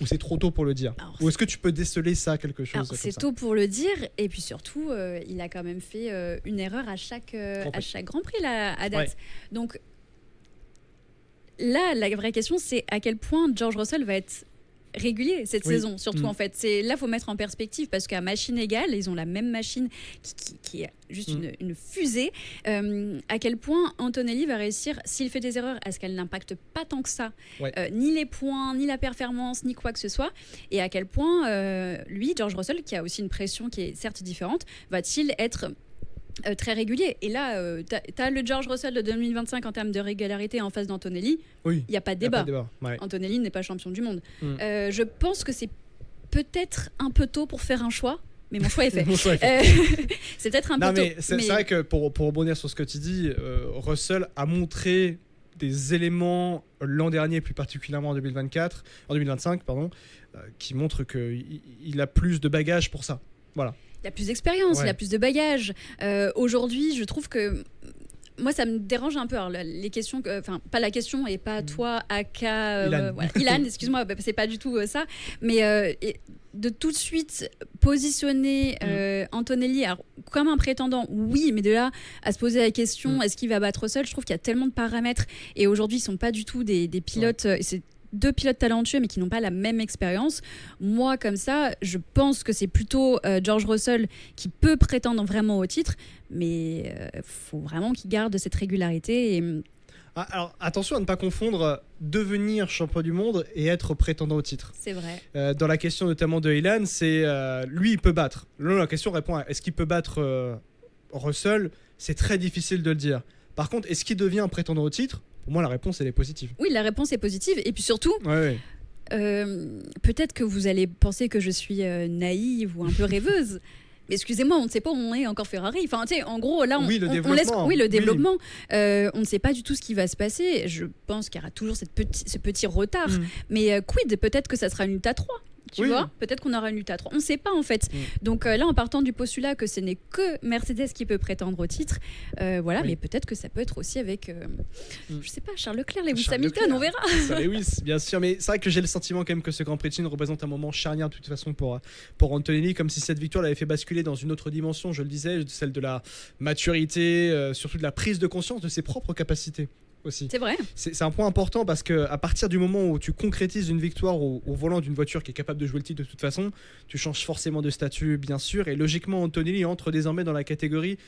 Ou c'est trop tôt pour le dire? Ou est-ce que tu peux déceler ça, quelque chose? C'est tôt pour le dire, et puis surtout, il a quand même fait une erreur à chaque Grand Prix là, à date. Ouais. Donc là, la vraie question, c'est à quel point George Russell va être régulier cette saison, surtout en fait. Là, faut mettre en perspective parce qu'à machine égale, ils ont la même machine qui est juste une fusée. À quel point Antonelli va réussir, s'il fait des erreurs, à ce qu'elles n'impactent pas tant que ça, ni les points, ni la performance, ni quoi que ce soit. Et à quel point lui, George Russell, qui a aussi une pression qui est certes différente, va-t-il être très régulier? Et là, t'as le George Russell de 2025 en termes de régularité en face d'Antonelli. Il n'y a pas de débat. Antonelli n'est pas champion du monde. Je pense que c'est peut-être un peu tôt pour faire un choix, mais mon choix est fait. C'est peut-être un peu tôt. C'est vrai que pour rebondir sur ce que tu dis, Russell a montré des éléments l'an dernier, plus particulièrement en 2025, qui montrent qu'il a plus de bagages pour ça. Voilà. Il a plus d'expérience, il a plus de bagages. Aujourd'hui, je trouve que moi, ça me dérange un peu. Alors, les questions, enfin, pas la question et pas toi, Aka, Ilan. voilà. Ilan, excuse-moi, c'est pas du tout ça. Mais de tout de suite positionner Antonelli alors, comme un prétendant, oui, mais de là à se poser la question, est-ce qu'il va battre Russell? Je trouve qu'il y a tellement de paramètres. Et aujourd'hui, ils sont pas du tout des pilotes. C'est 2 pilotes talentueux mais qui n'ont pas la même expérience. Moi, comme ça, je pense que c'est plutôt George Russell qui peut prétendre vraiment au titre, mais faut vraiment qu'il garde cette régularité. Alors attention à ne pas confondre devenir champion du monde et être prétendant au titre. C'est vrai. Dans la question notamment de Ilan, c'est lui il peut battre. Là, la question répond à est-ce qu'il peut battre Russell? C'est très difficile de le dire. Par contre, est-ce qu'il devient un prétendant au titre? Pour moi, la réponse, elle est positive. Oui, la réponse est positive. Et puis surtout, peut-être que vous allez penser que je suis naïve ou un peu rêveuse. Mais excusez-moi, on ne sait pas où on est encore Ferrari. Enfin, tu sais, en gros, là, on laisse... Oui, le développement. On ne sait pas du tout ce qui va se passer. Je pense qu'il y aura toujours ce petit retard. Mais quid? Peut-être que ça sera une lutte à 3. Tu vois, peut-être qu'on aura une lutte à 3. On ne sait pas en fait. Donc là, en partant du postulat que ce n'est que Mercedes qui peut prétendre au titre, mais peut-être que ça peut être aussi avec, je sais pas, Charles Leclerc, Lewis Hamilton, on verra. Lewis, bien sûr, mais c'est vrai que j'ai le sentiment quand même que ce Grand Prix de Chine représente un moment charnière de toute façon pour Antonelli, comme si cette victoire l'avait fait basculer dans une autre dimension, je le disais, celle de la maturité, surtout de la prise de conscience de ses propres capacités. Aussi. C'est vrai. C'est un point important parce qu'à partir du moment où tu concrétises une victoire au volant d'une voiture qui est capable de jouer le titre de toute façon, tu changes forcément de statut, bien sûr. Et logiquement, Antonelli entre désormais dans la catégorie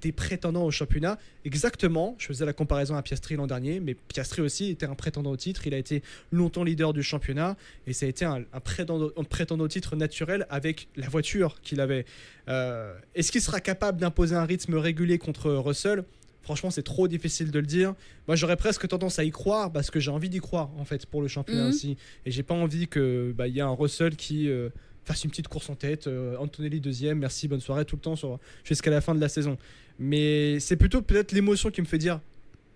des prétendants au championnat. Exactement, je faisais la comparaison à Piastri l'an dernier, mais Piastri aussi était un prétendant au titre. Il a été longtemps leader du championnat et ça a été un prétendant au titre naturel avec la voiture qu'il avait. Est-ce qu'il sera capable d'imposer un rythme régulier contre Russell ? Franchement, c'est trop difficile de le dire. Moi, j'aurais presque tendance à y croire parce que j'ai envie d'y croire en fait pour le championnat aussi. Et j'ai pas envie que y ait un Russell qui fasse une petite course en tête. Antonelli deuxième, merci, bonne soirée tout le temps jusqu'à la fin de la saison. Mais c'est plutôt peut-être l'émotion qui me fait dire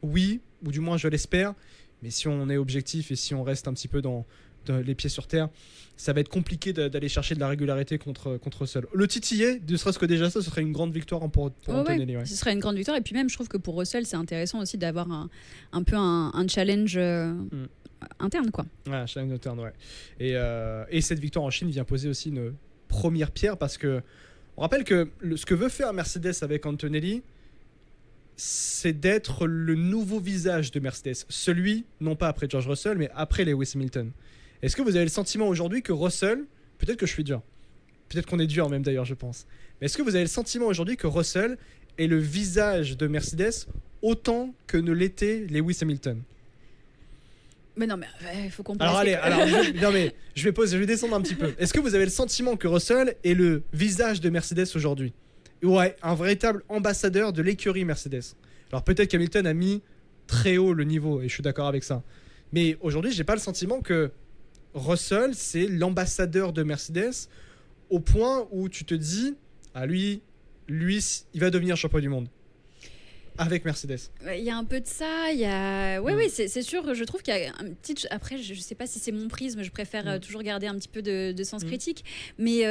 oui, ou du moins je l'espère. Mais si on est objectif et si on reste un petit peu dans les pieds sur terre, ça va être compliqué d'aller chercher de la régularité contre Russell. Le titiller, ne serait-ce que déjà ça, ce serait une grande victoire pour Antonelli. Ce serait une grande victoire. Et puis même, je trouve que pour Russell, c'est intéressant aussi d'avoir un peu un challenge interne, quoi. Ouais, un challenge interne, ouais. Et cette victoire en Chine vient poser aussi une première pierre parce que on rappelle que ce que veut faire Mercedes avec Antonelli, c'est d'être le nouveau visage de Mercedes. Celui, non pas après George Russell, mais après Lewis Hamilton. Est-ce que vous avez le sentiment aujourd'hui que Russell, peut-être que je suis dur, peut-être qu'on est dur même d'ailleurs, je pense, mais est-ce que vous avez le sentiment aujourd'hui que Russell est le visage de Mercedes autant que ne l'était Lewis Hamilton? Mais non, mais il faut comprendre. Alors allez, je vais descendre un petit peu. Est-ce que vous avez le sentiment que Russell est le visage de Mercedes aujourd'hui? Ouais, un véritable ambassadeur de l'écurie Mercedes. Alors peut-être qu'Hamilton a mis très haut le niveau, et je suis d'accord avec ça. Mais aujourd'hui, j'ai pas le sentiment que Russell, c'est l'ambassadeur de Mercedes au point où tu te dis, lui, il va devenir champion du monde. Avec Mercedes. Il y a un peu de ça, il y a... Oui, c'est sûr, je trouve qu'il y a un petit... Après, je sais pas si c'est mon prisme, je préfère toujours garder un petit peu de sens critique, mais...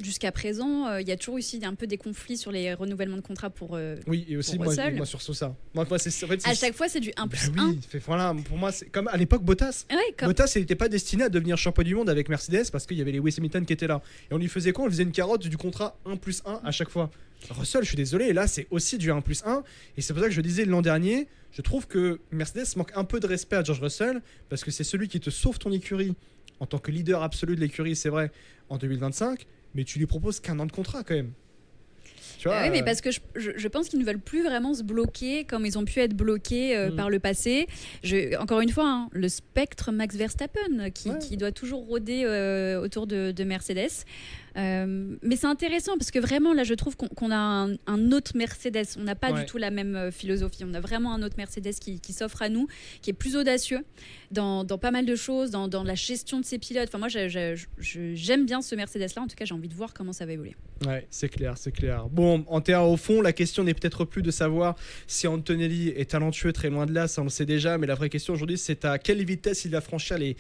jusqu'à présent, il y a toujours eu un peu des conflits sur les renouvellements de contrats pour oui, et aussi moi sur ça. Moi, à chaque fois, c'est du 1 plus 1. Oui, voilà, pour moi, c'est comme à l'époque Bottas. Bottas, il n'était pas destiné à devenir champion du monde avec Mercedes parce qu'il y avait les Lewis Hamilton qui étaient là. Et on lui faisait quoi? On lui faisait une carotte du contrat 1 plus 1 à chaque fois. Russell, je suis désolé, et là, c'est aussi du 1 plus 1. Et c'est pour ça que je disais l'an dernier, je trouve que Mercedes manque un peu de respect à George Russell parce que c'est celui qui te sauve ton écurie en tant que leader absolu de l'écurie, c'est vrai, en 2025. Mais tu lui proposes qu'un an de contrat quand même. Tu vois, oui, mais parce que je pense qu'ils ne veulent plus vraiment se bloquer comme ils ont pu être bloqués par le passé. Encore une fois, le spectre Max Verstappen qui doit toujours rôder autour de Mercedes. Mais c'est intéressant parce que vraiment là je trouve qu'on a un autre Mercedes, on n'a pas du tout la même philosophie, on a vraiment un autre Mercedes qui s'offre à nous, qui est plus audacieux dans pas mal de choses, dans la gestion de ses pilotes. Enfin moi j'aime bien ce Mercedes là, en tout cas j'ai envie de voir comment ça va évoluer. Ouais, c'est clair. Bon, au fond, la question n'est peut-être plus de savoir si Antonelli est talentueux, très loin de là, ça on le sait déjà, mais la vraie question aujourd'hui c'est à quelle vitesse il va franchir les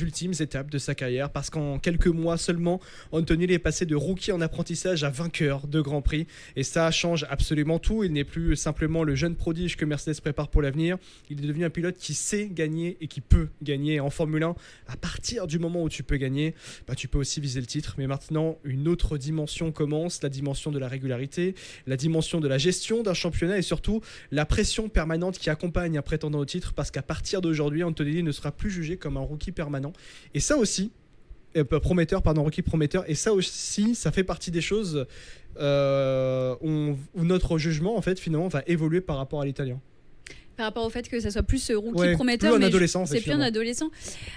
ultimes étapes de sa carrière, parce qu'en quelques mois seulement, Antonelli Antonelli est passé de rookie en apprentissage à vainqueur de Grand Prix. Et ça change absolument tout. Il n'est plus simplement le jeune prodige que Mercedes prépare pour l'avenir. Il est devenu un pilote qui sait gagner et qui peut gagner. En Formule 1, à partir du moment où tu peux gagner, tu peux aussi viser le titre. Mais maintenant, une autre dimension commence, la dimension de la régularité, la dimension de la gestion d'un championnat et surtout la pression permanente qui accompagne un prétendant au titre, parce qu'à partir d'aujourd'hui, Antonelli ne sera plus jugé comme un rookie permanent. Et ça aussi, rookie prometteur, et ça aussi, ça fait partie des choses où notre jugement, en fait, finalement, va évoluer par rapport à l'italien. Par rapport au fait que ça soit plus rookie prometteur, plus en adolescent, c'est plus un adolescent.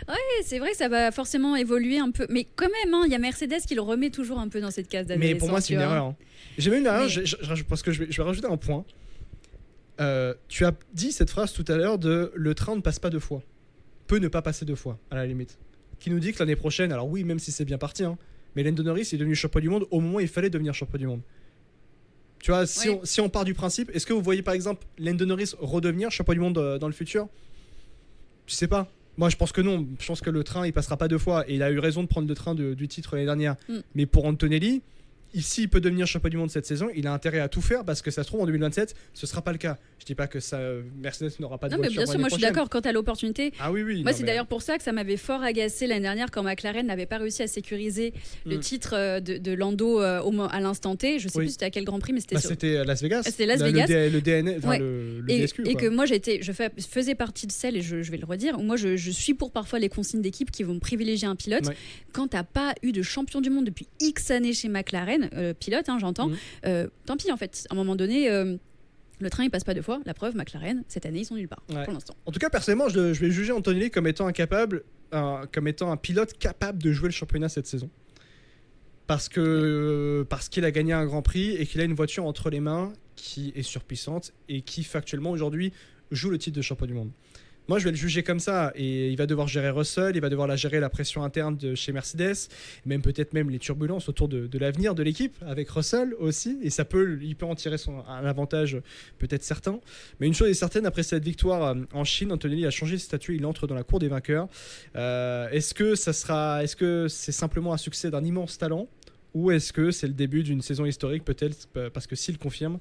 Ouais, c'est vrai que ça va forcément évoluer un peu, mais quand même, il y a Mercedes qui le remet toujours un peu dans cette case d'adolescent. Mais pour moi, c'est une erreur. J'ai même une erreur, parce que je vais rajouter un point. Tu as dit cette phrase tout à l'heure de le train ne passe pas deux fois, peut ne pas passer deux fois, à la limite. Qui nous dit que l'année prochaine, alors oui, même si c'est bien parti, mais Lando Norris est devenu champion du monde au moment où il fallait devenir champion du monde. Tu vois, si on part du principe, est-ce que vous voyez par exemple Lando Norris redevenir champion du monde dans le futur ? Je sais pas. Moi, je pense que non. Je pense que le train, il passera pas deux fois. Et il a eu raison de prendre le train du titre l'année dernière. Mais pour Antonelli, ici, il peut devenir champion du monde cette saison. Il a intérêt à tout faire parce que ça se trouve en 2027, ce sera pas le cas. Je dis pas que Mercedes n'aura pas de voiture. Non, mais bien sûr, moi je suis d'accord quand tu as l'opportunité. Ah oui. Moi, c'est d'ailleurs pour ça que ça m'avait fort agacé l'année dernière quand McLaren n'avait pas réussi à sécuriser le titre de Lando à l'instant T. Je sais plus c'était à quel Grand Prix, mais c'était Las Vegas. C'était Las Vegas. Le DN, le DSQ. Et que moi, je faisais partie de celles, et je vais le redire, moi je suis pour parfois les consignes d'équipe qui vont privilégier un pilote. Quand t'as pas eu de champion du monde depuis X années chez McLaren, pilote, j'entends, tant pis en fait. À un moment donné, le train il passe pas deux fois. La preuve, McLaren, cette année, ils sont nulle part pour l'instant. En tout cas, personnellement, je vais juger Antonelli comme étant comme étant un pilote capable de jouer le championnat cette saison. Parce qu'il a gagné un Grand Prix et qu'il a une voiture entre les mains qui est surpuissante et qui factuellement aujourd'hui joue le titre de champion du monde. Moi, je vais le juger comme ça, et il va devoir gérer Russell, il va devoir gérer la pression interne de chez Mercedes, peut-être même les turbulences autour de l'avenir de l'équipe, avec Russell aussi, et il peut en tirer un avantage peut-être certain. Mais une chose est certaine, après cette victoire en Chine, Antonelli a changé de statut, il entre dans la cour des vainqueurs. Est-ce que c'est simplement un succès d'un immense talent ? Ou est-ce que c'est le début d'une saison historique, peut-être, parce que s'il confirme,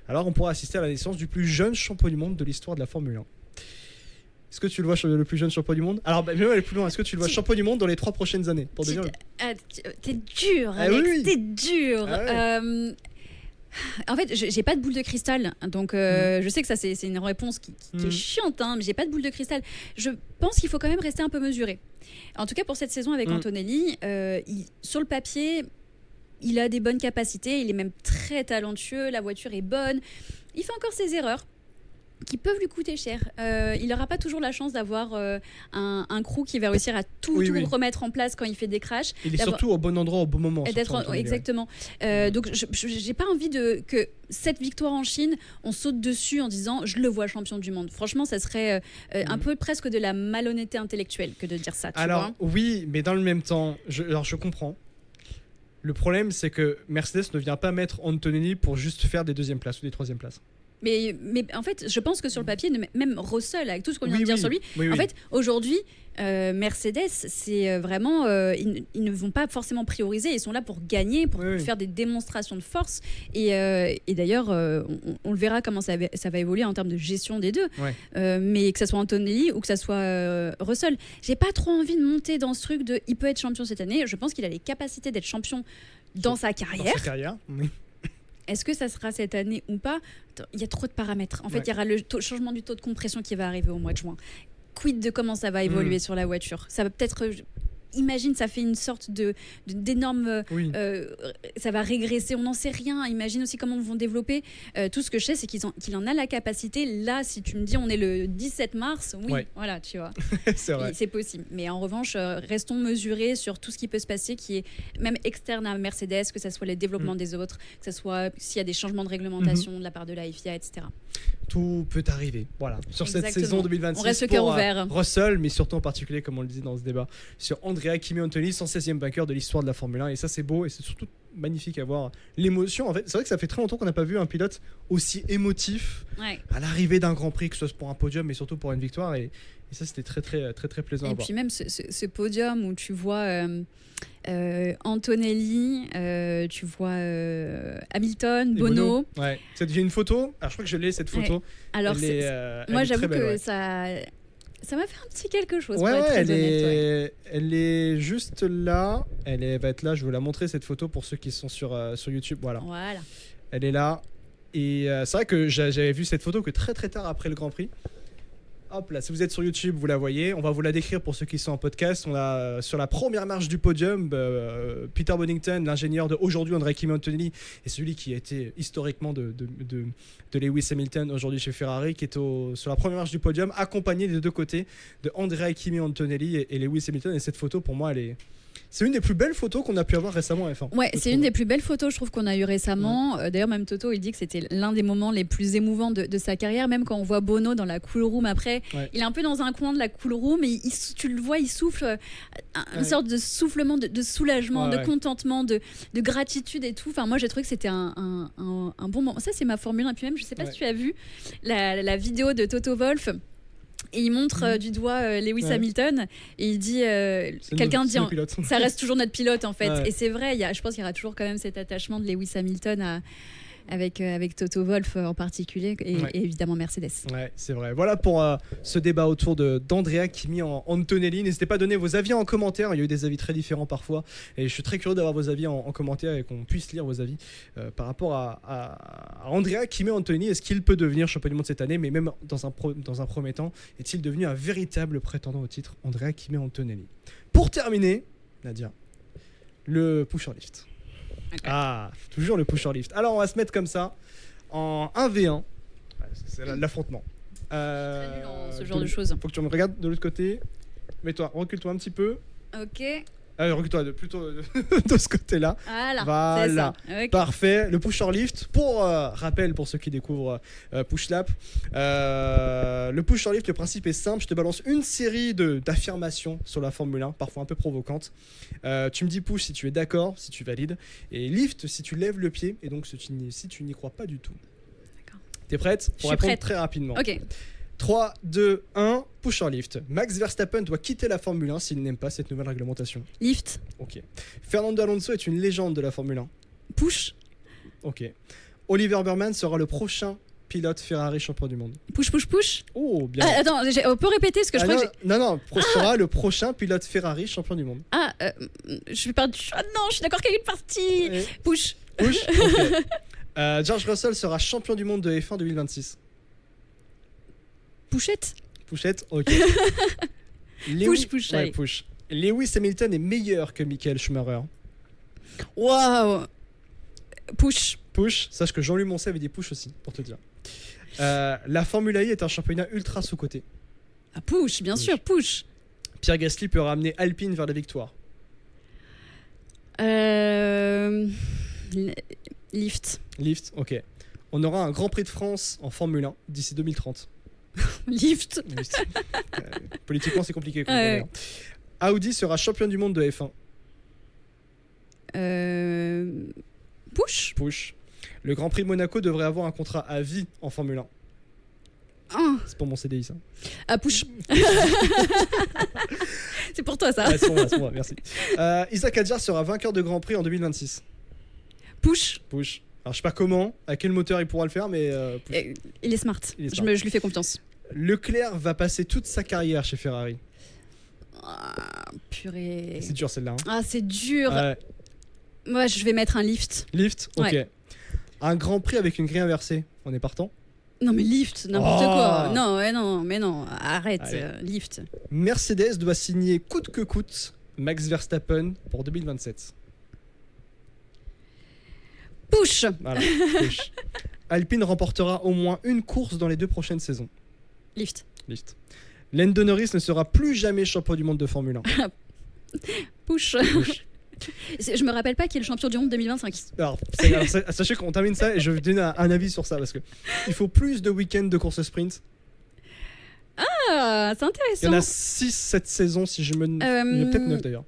alors on pourra assister à la naissance du plus jeune champion du monde de l'histoire de la Formule 1. Est-ce que tu le vois le plus jeune champion du monde ? Alors, même aller plus loin, est-ce que tu le vois champion du monde dans les 3 prochaines années pour devenir... T'es dur, Alex, t'es dur. En fait, j'ai pas de boule de cristal, donc je sais que ça c'est une réponse qui est chiante, mais j'ai pas de boule de cristal. Je pense qu'il faut quand même rester un peu mesuré. En tout cas, pour cette saison avec Antonelli, sur le papier, il a des bonnes capacités, il est même très talentueux, la voiture est bonne. Il fait encore ses erreurs qui peuvent lui coûter cher. Il n'aura pas toujours la chance d'avoir un crew qui va réussir à tout remettre en place quand il fait des crashs. Il est surtout au bon endroit au bon moment. Exactement. Donc j'ai pas envie que cette victoire en Chine, on saute dessus en disant je le vois champion du monde. Franchement, ça serait un peu presque de la malhonnêteté intellectuelle que de dire ça. Alors oui, mais dans le même temps, je comprends. Le problème, c'est que Mercedes ne vient pas mettre Antonelli pour juste faire des deuxièmes places ou des troisième places. Mais en fait, je pense que sur le papier, même Russell, avec tout ce qu'on vient de dire sur lui, en fait, aujourd'hui, Mercedes, c'est vraiment... ils ne vont pas forcément prioriser, ils sont là pour gagner, pour faire des démonstrations de force. Et d'ailleurs, on le verra comment ça va évoluer en termes de gestion des deux. Mais que ça soit Antonelli ou que ça soit Russell, j'ai pas trop envie de monter dans ce truc de il peut être champion cette année. Je pense qu'il a les capacités d'être champion dans sa carrière. Dans sa carrière, oui. Est-ce que ça sera cette année ou pas ? Il y a trop de paramètres. En fait, il y aura le changement du taux de compression qui va arriver au mois de juin. Quid de comment ça va évoluer sur la voiture ? Ça va peut-être... Imagine, ça fait une sorte d'énorme... ça va régresser, on n'en sait rien. Imagine aussi comment ils vont développer. Tout ce que je sais, c'est qu'il en a la capacité. Là, si tu me dis on est le 17 mars, voilà, tu vois. C'est vrai. C'est possible. Mais en revanche, restons mesurés sur tout ce qui peut se passer, qui est même externe à Mercedes, que ce soit les développements des autres, que ce soit s'il y a des changements de réglementation de la part de la FIA, etc. Tout peut arriver. Voilà. Sur cette saison 2026, on reste le cœur ouvert. Russell, mais surtout en particulier, comme on le dit dans ce débat, sur Andretti Andrea Kimi Antonelli, 116e vainqueur de l'histoire de la Formule 1. Et ça, c'est beau et c'est surtout magnifique à voir l'émotion. En fait, c'est vrai que ça fait très longtemps qu'on n'a pas vu un pilote aussi émotif à l'arrivée d'un Grand Prix, que ce soit pour un podium mais surtout pour une victoire. Et ça, c'était très plaisant à voir. Et puis même ce podium où tu vois Antonelli, tu vois Hamilton, Bono. Ouais. J'ai une photo. Alors je crois que je l'ai cette photo. Alors moi j'avoue que ça m'a fait un petit quelque chose. Pour être très honnête, elle est juste là. Va être là. Je vais vous la montrer cette photo pour ceux qui sont sur YouTube. Voilà. Elle est là. Et c'est vrai que j'avais vu cette photo que très tard après le Grand Prix. Hop là, si vous êtes sur YouTube, vous la voyez. On va vous la décrire pour ceux qui sont en podcast. On a sur la première marche du podium Peter Bonington, l'ingénieur de aujourd'hui Andrea Kimi Antonelli, et celui qui a été historiquement de Lewis Hamilton aujourd'hui chez Ferrari, qui est sur la première marche du podium, accompagné des deux côtés de Andrea Kimi Antonelli et Lewis Hamilton. Et cette photo, pour moi, c'est une des plus belles photos qu'on a pu avoir récemment en F1. Ouais, c'est une des plus belles photos, je trouve, qu'on a eu récemment. D'ailleurs, même Toto, il dit que c'était l'un des moments les plus émouvants de sa carrière. Même quand on voit Bono dans la cool room après, il est un peu dans un coin de la cool room et tu le vois, il souffle une sorte de soufflement, de soulagement, de contentement, de gratitude et tout. Enfin, moi, j'ai trouvé que c'était un bon moment. Ça, c'est ma Formule 1. Et puis même, je sais pas si tu as vu la vidéo de Toto Wolff. Et il montre du doigt Lewis Hamilton et il dit quelqu'un dit ça reste toujours notre pilote en fait. Et c'est vrai, je pense qu'il y aura toujours quand même cet attachement de Lewis Hamilton avec Toto Wolff en particulier et évidemment Mercedes. Ouais, c'est vrai. Voilà pour ce débat autour d'Andrea Kimi Antonelli. N'hésitez pas à donner vos avis en commentaire. Il y a eu des avis très différents parfois et je suis très curieux d'avoir vos avis en commentaire et qu'on puisse lire vos avis par rapport à Andrea Kimi Antonelli. Est-ce qu'il peut devenir champion du monde cette année, mais même dans un premier temps, est-il devenu un véritable prétendant au titre, Andrea Kimi Antonelli? Pour terminer, Nadia, le pusher lift. Okay. Ah, toujours le pusher lift. Alors on va se mettre comme ça en 1v1. C'est l'affrontement. Très nul en ce genre de choses. Faut que tu me regardes de l'autre côté. Mets-toi, recule-toi un petit peu. Ok. Recule-toi plutôt de ce côté-là. Voilà. C'est ça. Okay. Parfait. Le pusher lift. Pour rappel, pour ceux qui découvrent Push Lap, le pusher lift, le principe est simple. Je te balance une série d'affirmations sur la Formule 1, parfois un peu provocantes. Tu me dis push si tu es d'accord, si tu valides, et lift si tu lèves le pied, et donc si tu n'y crois pas du tout. D'accord. T'es prête? Pour répondre très rapidement. Ok. 3, 2, 1, pusher lift. Max Verstappen doit quitter la Formule 1 s'il n'aime pas cette nouvelle réglementation. Lift. Ok. Fernando Alonso est une légende de la Formule 1. Push. Ok. Oliver Burman sera le prochain pilote Ferrari champion du monde. Push, push, push. Oh, bien. Attends, on peut répéter parce que je crois que Non, sera le prochain pilote Ferrari champion du monde. Je suis perdue. Non, je suis d'accord qu'il y a une partie. Push. Push. Ok. George Russell sera champion du monde de F1 2026. Pouchette, ok. Push. Lewis Hamilton est meilleur que Michael Schumacher. Waouh. Push. Sache que Jean-Louis Moncey avait dit push aussi, pour te dire. La Formule E est un championnat ultra sous-coté. Push, bien sûr, push. Pierre Gasly peut ramener Alpine vers la victoire. Lift, ok. On aura un Grand Prix de France en Formule 1 d'ici 2030. Lift. Politiquement, c'est compliqué. Audi sera champion du monde de F1. Push. Le Grand Prix de Monaco devrait avoir un contrat à vie en Formule 1. C'est pour mon CDI, ça. Push. C'est pour toi, ça. C'est pour moi, merci. Isaac Hadjar sera vainqueur de Grand Prix en 2026. Push. Alors, je sais pas comment, à quel moteur il pourra le faire, mais... Il est smart. Je lui fais confiance. Leclerc va passer toute sa carrière chez Ferrari. Purée. C'est dur, celle-là. C'est dur. Moi, je vais mettre un lift. Lift, ok. Ouais. Un Grand Prix avec une grille inversée, on est partant? Non, mais lift, n'importe quoi. Non, arrête, lift. Mercedes doit signer coûte que coûte Max Verstappen pour 2027. Push. Voilà, push. Alpine remportera au moins une course dans les 2 prochaines saisons. Lift. Lando Norris ne sera plus jamais champion du monde de Formule 1. Push. Je me rappelle pas qui est le champion du monde 2025. Alors, sachez qu'on termine ça et je vais donner un avis sur ça parce que il faut plus de week-ends de course sprint. C'est intéressant. Il y en a 6 cette saison si je me... Il y en a peut-être 9 d'ailleurs.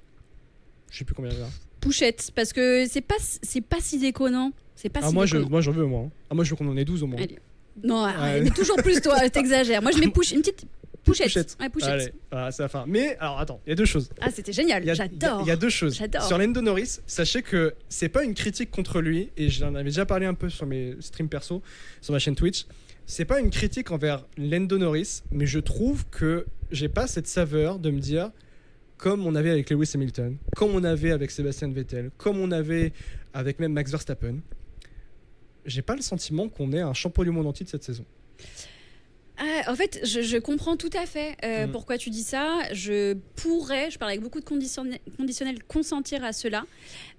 Je sais plus combien il y en a. Pouchette, parce que c'est pas si déconnant. C'est pas si Moi déconnant. j'en veux moi. Hein. Moi je veux qu'on en ait 12 au moins. Allez. Non, mais toujours plus toi, t'exagères. Moi je mets une petite pouchette. Ouais, pouchette. Allez, voilà, c'est la fin. Mais alors attends, il y a deux choses. Ah, c'était génial, j'adore. Il y a deux choses. J'adore. Sur Lando Norris, sachez que c'est pas une critique contre lui, et j'en avais déjà parlé un peu sur mes streams perso, sur ma chaîne Twitch. C'est pas une critique envers Lando Norris, mais je trouve que j'ai pas cette saveur de me dire, comme on avait avec Lewis Hamilton, comme on avait avec Sébastien Vettel, comme on avait avec même Max Verstappen, j'ai pas le sentiment qu'on ait un champion du monde en titre cette saison. En fait, je comprends tout à fait pourquoi tu dis ça. Je parle avec beaucoup de conditionnels, consentir à cela.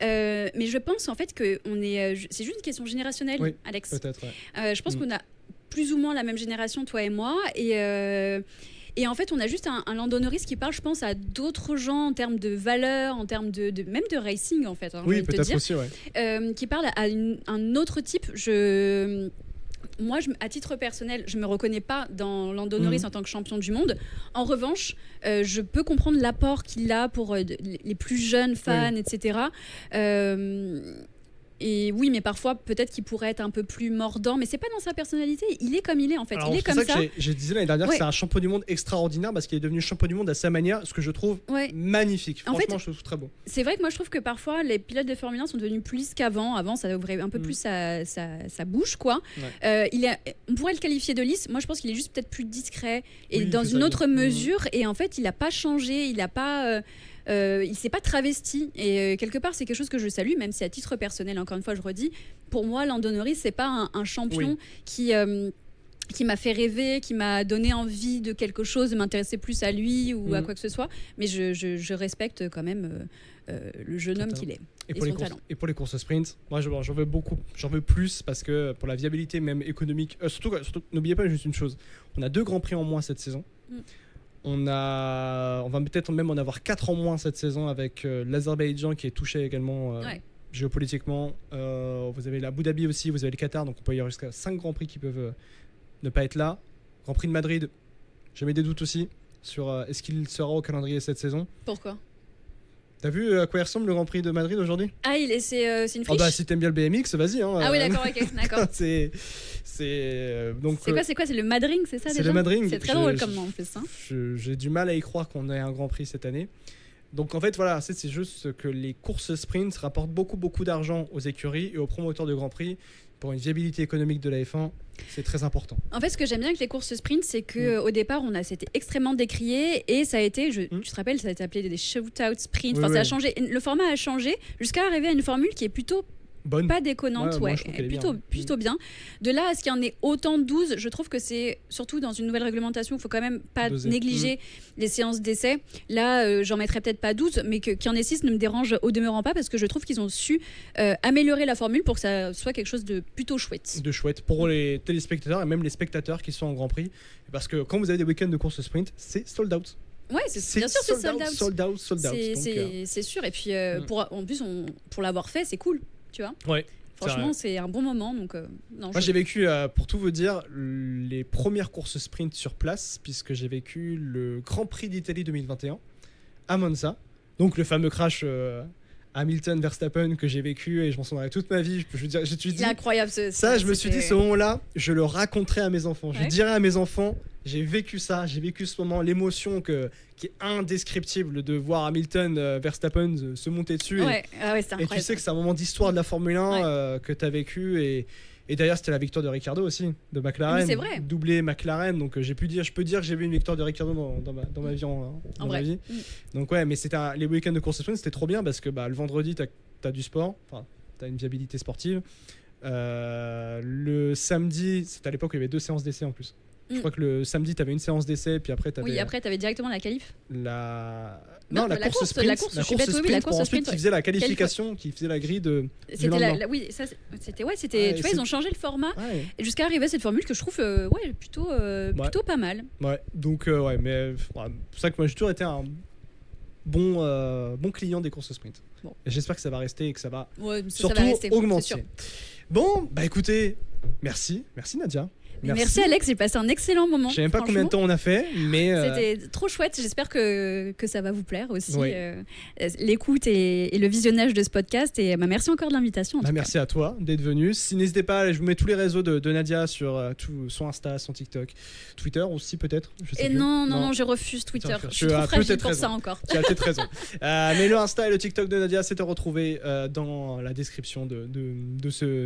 Mais je pense en fait que c'est juste une question générationnelle, oui, Alex. Peut-être, ouais. Je pense qu'on a plus ou moins la même génération, toi et moi. Et en fait, on a juste un Lando Norris qui parle, je pense, à d'autres gens en termes de valeur, en termes même de racing, en fait. Hein, oui, peut-être aussi, ouais. Qui parle à un autre type. Moi, à titre personnel, je me reconnais pas dans Lando Norris en tant que champion du monde. En revanche, je peux comprendre l'apport qu'il a pour les plus jeunes fans, etc. Et oui, mais parfois, peut-être qu'il pourrait être un peu plus mordant, mais c'est pas dans sa personnalité. Il est comme il est, en fait. Alors, il est comme ça. Je disais l'année dernière que c'est un champion du monde extraordinaire parce qu'il est devenu champion du monde à sa manière, ce que je trouve magnifique. Franchement, je trouve très beau. C'est vrai que moi, je trouve que parfois, les pilotes de Formule 1 sont devenus plus lisses qu'avant. Avant, ça ouvrait un peu plus sa bouche, quoi. Ouais. On pourrait le qualifier de lisse. Moi, je pense qu'il est juste peut-être plus discret et dans une autre mesure. Et en fait, il n'a pas changé. Il n'a pas... il s'est pas travesti et quelque part c'est quelque chose que je salue, même si à titre personnel, encore une fois je redis, pour moi Lando Norris c'est pas un champion qui m'a fait rêver, qui m'a donné envie de quelque chose, de m'intéresser plus à lui ou à quoi que ce soit, mais je respecte quand même le jeune homme qu'il est et son talent. Et pour les courses sprint, moi j'en veux plus parce que pour la viabilité même économique, surtout n'oubliez pas juste une chose, on a 2 grands prix en moins cette saison. On va peut-être même en avoir 4 en moins cette saison avec l'Azerbaïdjan qui est touché également géopolitiquement. Vous avez l'Abu Dhabi aussi, vous avez le Qatar, donc on peut y avoir jusqu'à 5 grands prix qui peuvent ne pas être là. Grand Prix de Madrid, j'ai mis des doutes aussi sur est-ce qu'il sera au calendrier cette saison. Pourquoi ? T'as vu à quoi il ressemble le Grand Prix de Madrid aujourd'hui ? Ah, c'est une friche. Si t'aimes bien le BMX, vas-y. Hein, ah oui, d'accord, ok, d'accord. Donc, c'est quoi ? C'est le Madring, c'est ça déjà ? C'est le Madring. C'est très drôle comme nom en plus. Hein. J'ai du mal à y croire qu'on ait un Grand Prix cette année. Donc en fait, voilà, c'est juste que les courses sprint rapportent beaucoup d'argent aux écuries et aux promoteurs de Grand Prix. Pour une viabilité économique de la F1, c'est très important. En fait, ce que j'aime bien avec les courses sprint, c'est qu'au départ, c'était extrêmement décrié et ça a été, tu te rappelles, ça a été appelé des shootout sprint. Ça a changé. Le format a changé jusqu'à arriver à une formule qui est plutôt pas déconnante, plutôt bien. De là à ce qu'il y en ait autant de 12, je trouve que c'est surtout dans une nouvelle réglementation, il faut quand même pas négliger les séances d'essai. Là, j'en mettrais peut-être pas 12, mais qu'il y en ait 6 ne me dérange au demeurant pas parce que je trouve qu'ils ont su améliorer la formule pour que ça soit quelque chose de plutôt chouette. De chouette pour les téléspectateurs et même les spectateurs qui sont en Grand Prix. Parce que quand vous avez des week-ends de course sprint, c'est sold out. Ouais, bien sûr, c'est sold out. C'est sûr. Et puis, en plus, pour l'avoir fait, c'est cool. Tu vois, franchement c'est un bon moment donc moi j'ai vécu pour tout vous dire les premières courses sprint sur place puisque j'ai vécu le Grand Prix d'Italie 2021 à Monza, donc le fameux crash Hamilton Verstappen que j'ai vécu et je m'en souviendrai toute ma vie. C'est incroyable je me suis dit ce moment-là je le raconterai à mes enfants, je dirai à mes enfants j'ai vécu ça, j'ai vécu ce moment, l'émotion qui est indescriptible de voir Hamilton Verstappen se monter dessus et tu sais que c'est un moment d'histoire de la Formule 1 que tu as vécu et d'ailleurs c'était la victoire de Ricciardo aussi de McLaren, c'est vrai. Doublé McLaren, donc je peux dire que j'ai vu une victoire de Ricciardo dans ma vie dans ma vie. Donc mais les week-ends de course sprint c'était trop bien parce que le vendredi t'as du sport, enfin t'as une viabilité sportive, le samedi c'était à l'époque où il y avait 2 séances d'essai en plus. Je crois que le samedi, tu avais une séance d'essai, puis après, tu avais... Oui, après, tu avais directement la qualif. La course sprint. La course sprint, pour ensuite, qui faisait la qualification, qui faisait la grille de... Tu vois, ils ont changé le format jusqu'à arriver à cette formule que je trouve plutôt pas mal. Ouais, donc, mais c'est pour ça que moi, j'ai toujours été un bon client des courses sprint. Bon. Et j'espère que ça va rester et que ça va surtout augmenter. Bon, écoutez, merci Nadia. Merci Alex, j'ai passé un excellent moment. Je sais même pas combien de temps on a fait, mais c'était trop chouette. J'espère que ça va vous plaire aussi, oui. L'écoute et le visionnage de ce podcast. Et merci encore de l'invitation. Merci à toi d'être venu. N'hésitez pas, je vous mets tous les réseaux de Nadia sur son Insta, son TikTok, Twitter aussi peut-être. Non, je refuse Twitter. Je suis trop fragile pour ça encore. Tu as peut-être raison. Mais le Insta et le TikTok de Nadia, c'est à retrouver dans la description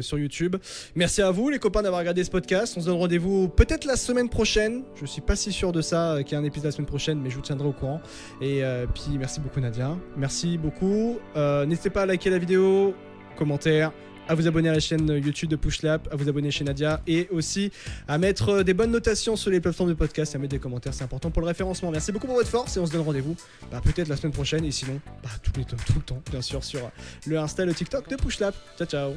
sur YouTube. Merci à vous les copains d'avoir regardé ce podcast. On se donne rendez-vous peut-être la semaine prochaine. Je suis pas si sûr de ça qu'il y ait un épisode la semaine prochaine, mais je vous tiendrai au courant. Et puis merci beaucoup Nadia. Merci beaucoup. N'hésitez pas à liker la vidéo, commentaire, à vous abonner à la chaîne YouTube de Pushlap, à vous abonner chez Nadia et aussi à mettre des bonnes notations sur les plateformes de podcast et à mettre des commentaires, c'est important pour le référencement. Merci beaucoup pour votre force et on se donne rendez-vous peut-être la semaine prochaine et sinon tout le temps bien sûr sur le Insta et le TikTok de Pushlap. Ciao ciao.